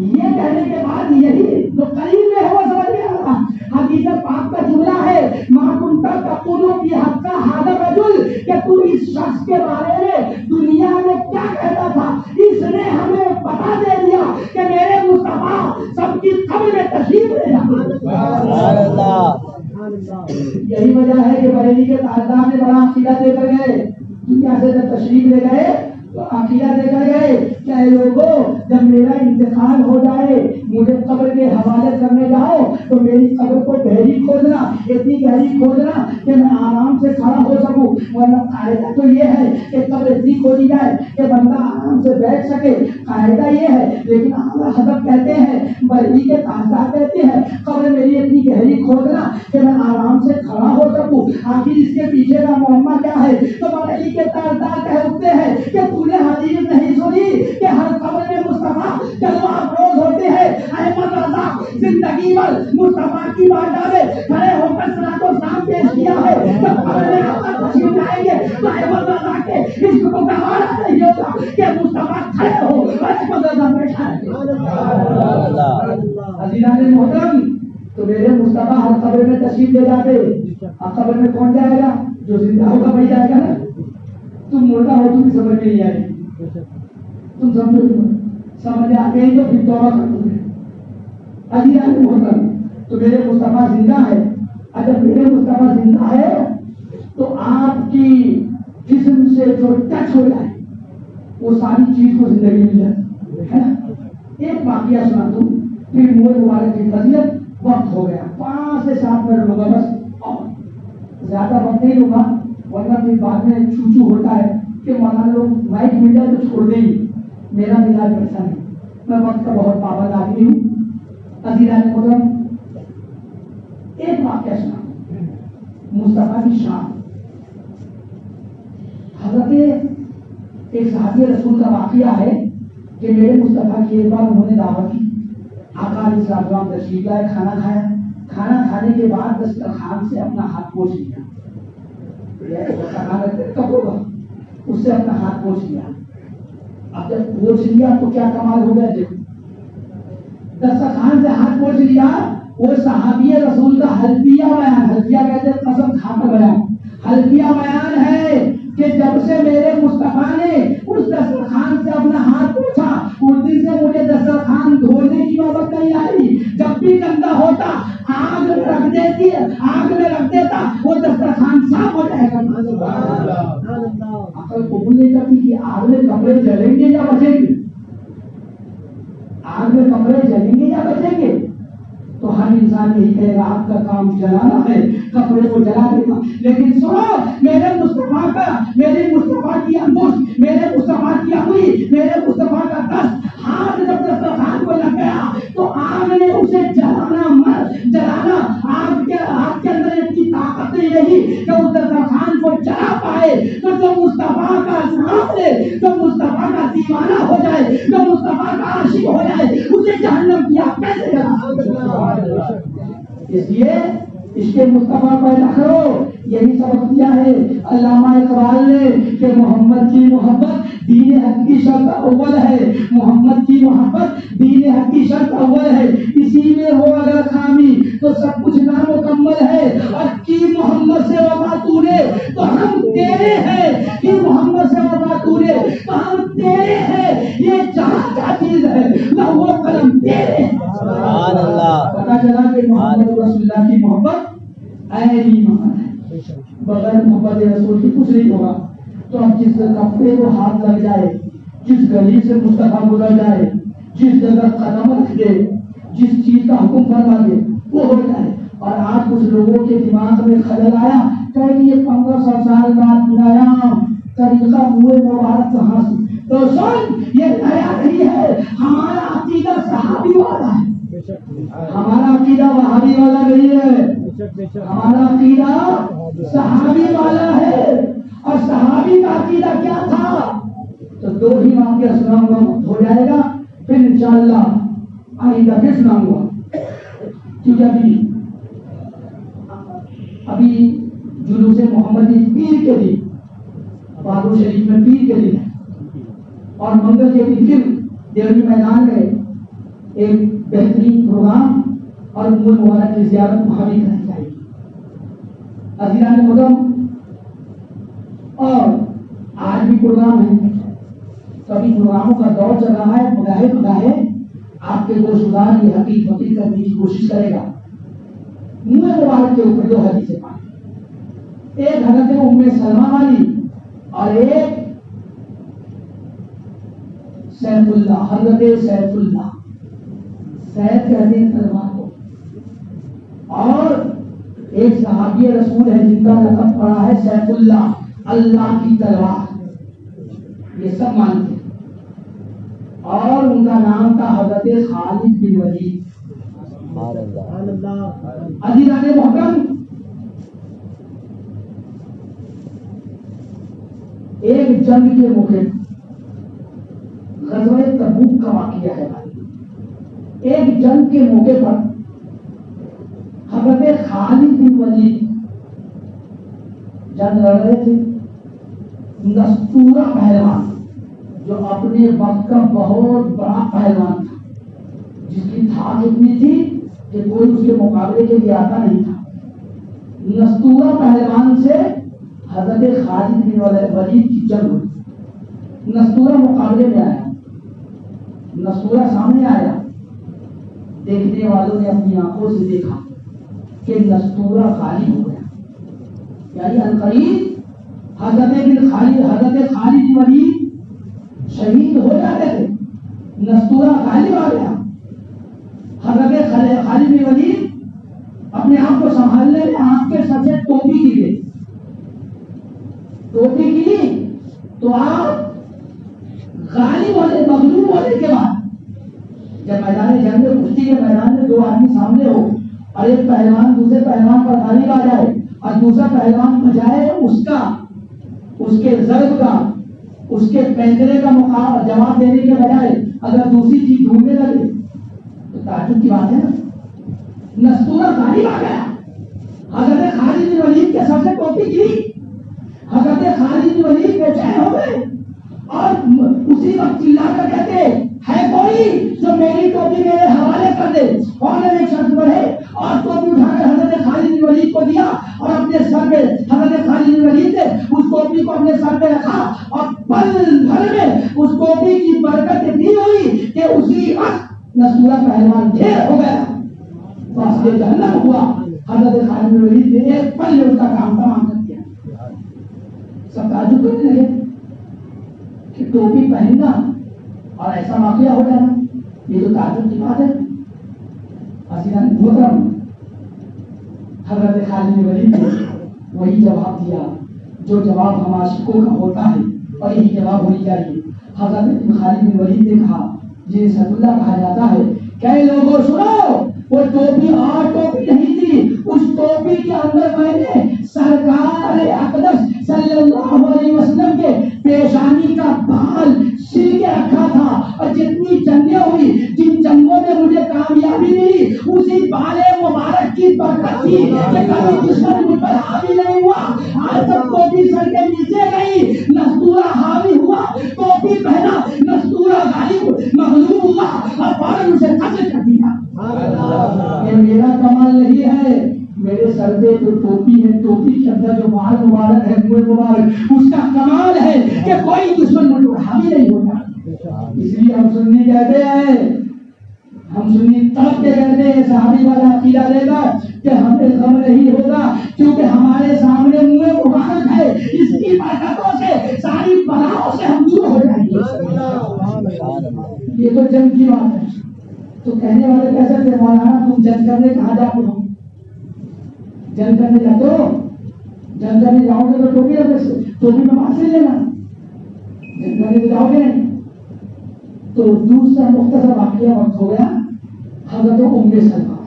یہ کہنے کے بعد یہی جو قریب میں ہے وہ سمجھنے والا حدیث پاک کا جملہ ہے ما کنت تقول فی حق ھذا الرجل، کہ تو اس شخص کے بارے میں دنیا میں کیا کہتا تھا. اس نے ہمیں بتا دے دیا کہ میرے مصطفیٰ سب کی قبر میں تشریف لے جاتے ہیں. یہی وجہ ہے کہ بریلی کے تاجدار نے بڑا عقیدہ دے کر گئے. دنیا سے جب تشریف لے گئے تو عقیدہ دے کر گئے کہ اے لوگوں، جب میرا انتقال ہو جائے، مجھے قبر کے حوالے کرنے جاؤ تو میری قبر کو گہری کھودنا، اتنی گہری کھودنا کہ میں آرام سے کھڑا ہو سکوں. ورنہ قاعدہ تو یہ ہے کہ قبر اتنی کھودی جائے کہ بندہ آرام سے بیٹھ سکے. قاعدہ یہ ہے، لیکن اعلیٰ حضرت کہتے ہیں، بریلی کے تاجدار کہتے ہیں قبر میری اتنی گہری کھودنا کہ میں آرام سے کھڑا ہو سکوں. آخر اس کے پیچھے کا معمہ کیا ہے؟ تو بریلی کے تاجدار کہہ اٹھتے ہیں کہ تو نے حدیث نہیں سنی کہ ہر قبر میں مصطفیٰ جلوہ افروز ہوتے ہیں. احمد رضا زندگی بھر مصطفیٰ کی بارگاہ میں کھڑے ہو کر صلاۃ و سلام پیش کیا ہے. جب قبر میں آپ تشریف لائیں گے تو احمد رضا کے عشق کو گوارا نہیں ہوگا کہ مصطفیٰ کھڑے ہو اور احمد رضا بیٹھا ہے. عزیزان محترم، تو میرے مصطفیٰ ہر قبر میں تشریف لے جاتے. اب قبر میں کون جائے گا؟ جو زندہ ہوگا وہی جائے گا نا. تم مردہ ہو تم سمجھ میں نہیں آئے گی. تم سمجھ آ گئی تو پھر توبہ کر دو گے. عزیزان محترم، تو میرے مصطفیٰ زندہ ہے. اگر میرے مصطفیٰ زندہ ہے تو آپ کی جسم سے جو ٹچ ہو جائے وہ ساری چیز کو زندگی مل جاتی ہے نا. ایک واقعہ سنا دوں پھر موت مبارک کی فضیلت. وقت ہو گیا، 5 سے 7 منٹ لوں گا بس، اور زیادہ وقت نہیں لوں گا ورنہ پھر بعد میں چھو ہوتا ہے کہ مولانا لوگ مائک مل جائے تو چھوڑ دیں گے. میرا مزاج ایسا نہیں، میں وقت کا بہت پابند آدمی ہوں. عزیزان محترم، ایک واقعہ سنا مصطفیٰ کی شان. حضرت ایک صحابی رسول کا واقعہ ہے کہ میرے مصطفیٰ کی ایک بار انہوں نے دعوت کی. آقا علیہ السلام تشریف لائے، کھانا کھایا. کھانا کھانے کے بعد دسترخوان سے اپنا ہاتھ پوچھ لیا. کپڑوں کا اس سے اپنا ہاتھ پوچھ لیا. اب جب پوچھ لیا تو کیا کمال ہو گیا. دیکھو، دسترخوان سے ہاتھ پوچھ لیا. وہ صحابی رسول کا حلفیہ بیان، حلفیہ کہتے ہیں قسم کھا کر بیان. حلفیہ بیان ہے کہ جب سے میرے مصطفیٰ نے اس دسترخوان سے اپنا ہاتھ پوچھا اس دن سے مجھے دسترخوان دھونے کی نوبت نہیں آئی. جب بھی گندا ہوتا آگ میں رکھ دیتی ہے، آگ میں رکھ دیتا، وہ دسترخوان صاف ہو جائے گا. عقل قبول نہیں کرتی کہ آگ میں کپڑے جلیں گے یا بچیں گے. آگ میں کپڑے جلیں گے یا بچیں گے. تو ہر انسان یہی کہے گا آپ کا کام جلانا ہے، کپڑے کو جلا دینا. لیکن سنو، میرے مصطفیٰ کا، میرے مصطفیٰ کی انگشت، میرے مصطفیٰ کی انگلی، میرے مصطفیٰ کا دست ہاتھ جب دسترخوان کو لگ گیا تو آگ نے اسے جلانا آگ کے اندر اتنی طاقت نہیں رہی کہ اس دسترخوان کو جلا پائے. تو جو مصطفیٰ کا ساتھ ہے، جو مصطفیٰ کا دیوانہ ہو جائے، جو مصطفیٰ کا عاشق ہو جائے، اسے جہنم کی آگ کیسے جلا. اس لیے عشق مصطفیٰ پیدا کرو. یہی سبق دیا ہے علامہ اقبال نے کہ محمد کی محبت دین حق کی شرط اول ہے. محمد کی محبت دین حق کی شرط اول ہے. اسی میں ہو اگر خامی تو سب کچھ نامکمل ہے. اور کی محمد سے وفا تو نے تو ہم تیرے ہیں، کی محمد سے وفا تو نے تو ہم تیرے ہیں. یہ جہاں کیا چیز ہے، لوح و قلم تیرے ہیں. پتا چلا کہ محمد رسول اللہ کی محبت عین ایمان ہے، بغیر محبت رسول کی کچھ نہیں ہوگا۔ تو اب جس کپڑے کو ہاتھ لگ جائے، جس گلی سے مصطفیٰ گزر جائے، جس جگہ قدم رکھ دے، جس چیز کا حکم فرما دے وہ ہو جائے۔ اور آج کچھ لوگوں کے دماغ میں خلل آیا کہ یہ 1500 سال بعد نیا طریقہ منہ مبارک کہاں سے؟ تو سن، یہ نیا نہیں ہے، ہمارا عقیدہ صحابی والا ہے، ہمارا عقیدہ وہابی والا نہیں ہے، ہمارا عقیدہ صحابی والا ہے۔ اور صحابی کا عقیدہ کیا تھا؟ تو دو ہی واقعہ سناؤں گا، ہو جائے گا، پھر انشاءاللہ آئندہ پھر سناؤں گا۔ ٹھیک ہے، ابھی جلوس محمدی پیر کے دن، بادو شریف میں پیر کے دن ہے، اور منگل کے دن پھر دیوی میدان میں ایک بہترین پروگرام اور ملک مبارک کی زیارت محاوی کرنی چاہیے۔ عزیزان محترم، اور آج بھی پروگرام ہے، کبھی پروگراموں کا دور چل رہا ہے، بگاہے آپ کے گوشت گزار یہ حقیق فقیر کرنے کی کوشش کرے گا۔ منہ مبارک کے اوپر دو حدیثیں پائیں، ایک حضرت ام سلمہ والی اور ایک سیف اللہ، حضرت سیف اللہ، سیف کہتے ہیں تلوار کو، اور ایک صحابی رسول ہے جن کا لقب پڑا ہے سیف اللہ، اللہ کی تلوار، یہ سب مانتے ہیں۔ اور ان کا نام تھا حضرت خالد بن ولید۔ عزیزان محترم، ایک جنگ کے موقع، غزوہ تبوک کا واقعہ ہے، ایک جنگ کے موقع پر حضرت خالد بن ولید جنگ لڑ رہے تھے۔ نستورہ پہلوان جو اپنے وقت کا بہت بڑا پہلوان تھا، جس کی دھاک اتنی تھی کہ کوئی اس کے مقابلے کے لیے آتا نہیں تھا، نستورہ پہلوان سے حضرت خالد بن ولید کی جنگ ہوئی۔ نستورہ مقابلے میں آیا، نستورہ سامنے آیا، دیکھنے والوں نے اپنی آنکھوں سے دیکھا کہ نستورہ غالب ہو گیا، یعنی عنقریب حضرت خالد بن ولید شہید ہو جاتے تھے، نستورہ غالب آ گیا۔ حضرت خالد بن ولید اپنے آپ کو سنبھالنے میں آپ کے سر سے ٹوپی کی گئی، ٹوپی کی تو آپ غالب ہونے، مغلوب ہونے کے بعد جب میدان جنگ میں کشتی کے میدان میں دو آدمی سامنے ہو اور ایک پہلوان دوسرے پہلوان پر غالب آ جائے اور دوسرا پہلوان بجائے اس کے ضرب کا، اس کے پینترے کا مقابلہ جواب دینے کے بجائے اگر دوسری چیز ڈھونڈنے لگے تو تعجب کی بات ہے نا۔ نستورہ غالب آ گیا، حضرت خالد بن ولید کے سر سے ٹوپی گری، حضرت خالد بن ولید بے چین ہو گئے اور اسی وقت چلا کر کہتے ہے کوئی جو میری ٹوپی میرے حوالے کر دے۔ اور ایک شخص بڑھے اور ٹوپی اٹھا کر حضرت خالد بن ولید کو دیا اور اپنے سر پہ حضرت خالد بن ولید نے اس ٹوپی کو اپنے سر پہ رکھا اور پل بھر میں اس ٹوپی کی برکت اتنی ہوئی کہ اسی وقت نستورہ پہلوان ڈھیر ہو گیا، بس یہ جہنم ہوا۔ حضرت خالد بن ولید نے ایک پل میں اس کا کام تمام کر دیا۔ سب تعجب کرنے لگے کہ ٹوپی پہننا اور ایسا واقعہ ہو جانا، یہ تو تعجب کی بات ہے۔ عزیزان محترم، حضرت خالد بن ولید نے وہی جواب دیا جو جواب ہم عاشقوں کا ہوتا ہے اور یہی جواب ہونی چاہیے۔ حضرت خالد بن ولید نے کہا، جنہیں سید اللہ کہا جاتا ہے، کہ لوگوں سنو، وہ ٹوپی اور ٹوپی نہیں تھی، اس ٹوپی کے اندر میں نے سرکار اقدس صلی اللہ علیہ وسلم کے پیشانی کا بال سل کے رکھا تھا، اور جتنی جنگیں ہوئی، جن جنگوں میں مجھے کامیابی ملی، اسی بال مبارک کی برکت تھی کہ کبھی دشمن مجھ پر حاوی نہیں ہوا۔ آج تک ٹوپی سر کے نیچے گئی، نستورہ حاوی ہوا، ٹوپی پہنا، نستورہ غالب مغلوب ہوا اور فوراً اسے قتل کر دیا۔ یہ میرا کمال نہیں ہے، میرے سر پہ جو ٹوپی ہے، ٹوپی کے اندر جو بال مبارک ہے، منہ مبارک، اس کا کمال ہے کہ کوئی دشمن مجھ پر حاوی نہیں ہوتا۔ اس لیے ہم سنی کہتے ہیں ہم سنی تڑپ کے کہتے ہیں صحابی والا عقیدہ لے کر کہ ہمیں غم نہیں ہوگا کیونکہ ہمارے سامنے منہ مبارک ہے، اس کی برکتوں سے ساری بلاؤں سے ہم دور ہو جائیں گے۔ یہ تو جنگ کی بات ہے۔ تو کہنے والے کہہ سکتے مولانا تم جنگ کرنے کہاں جاتے ہو؟ جنگ کرنے جاتے ہو؟ جنگ کرنے جاؤ گے تو ٹوپی رکھے تو بھی نماز سے لینا، جنگ کرنے جاؤ گے نہیں۔ تو دوسرا مختصر واقعہ وقت ہو گیا حضرت ام سلمہ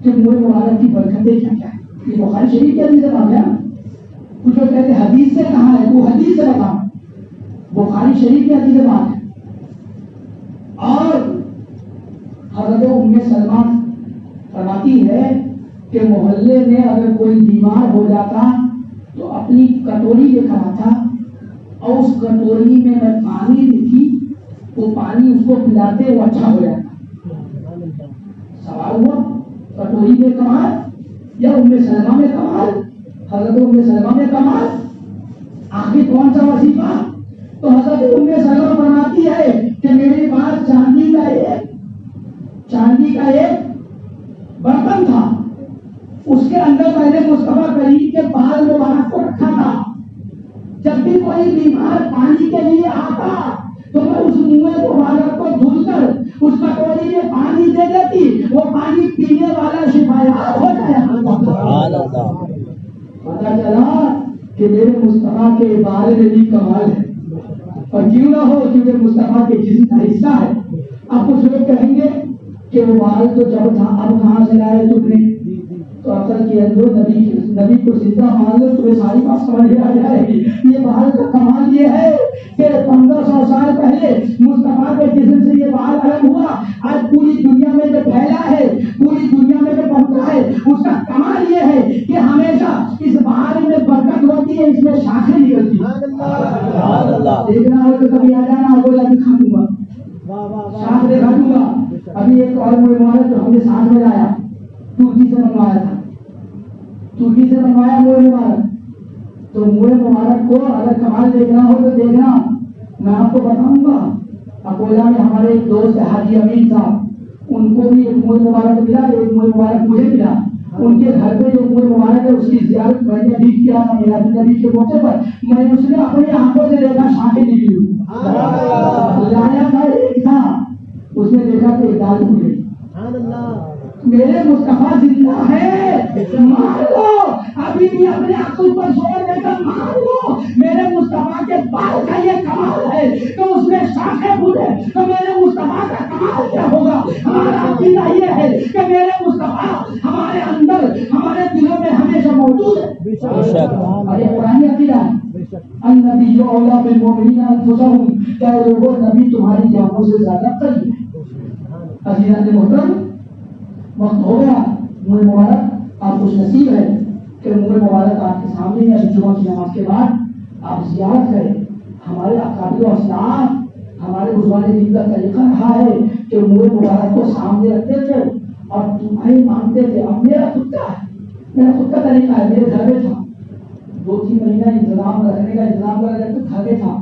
کہ منہ مبارک کی برکتیں کیا کیا ہے۔ یہ بخاری شریف کی حدیث سے واقعہ، کچھ لوگ کہتے ہیں حدیث سے کہاں ہے، وہ حدیث سے بتا، بخاری شریف کی حدیث سے بات ہے۔ اور حضرت ام سلمہ فرماتی ہے کہ محلے میں اگر کوئی بیمار ہو جاتا تو اپنی کٹوری لے کر آتا اور اس کٹوری میں پانی تھی، وہ پانی اس کو پلاتے وہ اچھا ہو جاتا۔ سوال ہوا کٹوری میں کمال یا ام سلمہ میں کمال؟ حضرت ام سلمہ میں کمال، آخر کون سا وظیفہ؟ تو حضرت ام سلمہ فرماتی ہے کہ میرے پاس چاندی کا ایک برتن تھا، اس کے اندر میں نے مصطفیٰ کریم کے بال مبارک کو رکھا تھا۔ جب بھی کوئی بیمار پانی کے لیے آتا تو میں اس منہ مبارک کو دھل کر اس کٹوری میں پانی دے دیتی، وہ پانی پینے والا شفایاب ہو جایا۔ پتا چلا کہ میرے مصطفیٰ کے بارے میں بھی کمال ہے، اور کیوں نہ ہو کیونکہ مصطفیٰ کے جسم کا حصہ ہے۔ اب کچھ لوگ کہیں گے کہ وہ بال تو جب تھا اب کہاں سے لائے تم نے؟ تو عقل کے اندر نبی کو زندہ مان لو تمہیں ساری بات سمجھ آ جائے گی۔ یہ بال کا کمال یہ ہے کہ 1500 سال پہلے مصطفیٰ کے جسم سے یہ بال الگ ہوا، آج پوری دنیا میں جو پھیلا ہے، پوری دنیا میں جو پہنچا ہے، اس کا کمال یہ ہے کہ ہمیشہ اس بال میں برکت ہوتی ہے، اس میں شاخیں نکلتی ہیں۔ دیکھنا ہو تو کبھی آ جانا، بولا دکھا دوں گا، شاخ دکھا دوں گا۔ ابھی ایک اور مبارک جو ہم نے ساتھ میں لایا، ترکی سے منگوایا تھا، ترکی سے منگوایا منہ مبارک۔ تو منہ مبارک کو اگر کمال دیکھنا ہو تو دیکھنا، میں آپ کو بتاؤں گا۔ اکولا میں ہمارے ایک دوست حاجی امین صاحب، ان کو بھی ایک منہ مبارک ملا، ایک منہ مبارک مجھے ملا۔ ان کے گھر پہ جو منہ مبارک ہے اس کی زیارت میں نے بھی کیا تھا میرا نبی کے موقع پر، میں اس نے اپنی آنکھوں سے دیکھا شاخیں نکلی ہوئی، لایا تھا ایک تھا، اس نے دیکھا کہ ایک دال ٹوٹ گئی۔ میرے مصطفیٰ زندہ ہے، مان لو، ابھی بھی اپنے عقل پر زور دے کر مان لو، میرے مصطفیٰ کے بال کا یہ کمال ہے کہ اس میں شاخیں پھوٹے، تو میرے مصطفیٰ کا کمال کیا ہوگا؟ ہمارا عقیدہ یہ ہے کہ میرے مصطفیٰ ہمارے اندر، ہمارے دلوں میں ہمیشہ موجود ہے، اور یہ قرآن عقیدہ ہے۔ النبی اولیٰ بالمؤمنین انفسہم، کہ لوگوں نبی تمہاری جانوں سے زیادہ قریب ہے۔ عزیزان محترم، وقت ہو گیا، منہ مبارک آپ خوش نصیب ہے کہ منہ مبارک آپ کے سامنے ہے۔ جمعہ کی نماز کے بعد آپ زیارت کریں۔ ہمارے اکابر و اسلاف، ہمارے بزرگان دین کا طریقہ رہا ہے کہ منہ مبارک کو سامنے رکھتے تھے اور تمہیں مانگتے تھے۔ اب میرا خود کا طریقہ ہے، میرے گھر میں تھا 2-3 مہینہ انتظام رکھنے کا انتظام کر رہے تھے، گھر میں تھا،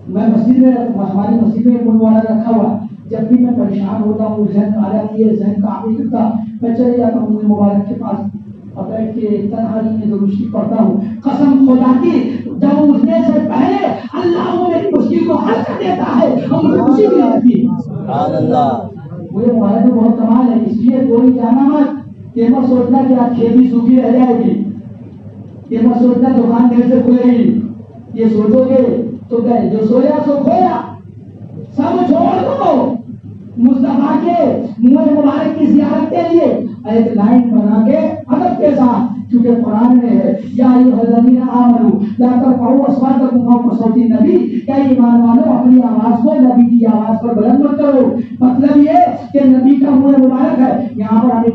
میں مسجد میں، ہماری مسجد میں منہ مبارک رکھا ہوا۔ جب بھی میں پریشان ہوتا ہوں، ذہن آ جاتی ہے، ذہن کام نہیں کرتا، میں چلے جاتا ہوں منہ مبارک کے پاس اور بیٹھ کے تنہائی میں درود شریف پڑھتا ہوں۔ قسم خدا کی جب اٹھنے سے پہلے اللہ وہ میری مشکل کو حل کر دیتا ہے اور مجھے خوشی بھی آتی ہے۔ سبحان اللہ۔ مجھے مبارک میں بہت کمال ہے، اس لیے کوئی جانا مت، یہ مت سوچنا کہ آپ کھیتی سوکھی رہ جائے گی، یہ مت سوچنا دکان دیر سے کھلے گی، یہ سوچو گے تو کہ جو سویا سو کھویا، سب چھوڑ دو، مصطفیٰ کے منہ مبارک کی زیارت کے لیے ایک لائن بنا کے ادب کے ساتھ، کیونکہ قرآن میں ہے یا ایھا الذین آمنوا لا ترفعوا اصواتکم فوق صوت النبی، کہ ایمان والو اپنی آواز کو نبی کی آواز پر بلند مت کرو۔ مطلب یہ کہ نبی کا منہ مبارک ہے، یہاں پر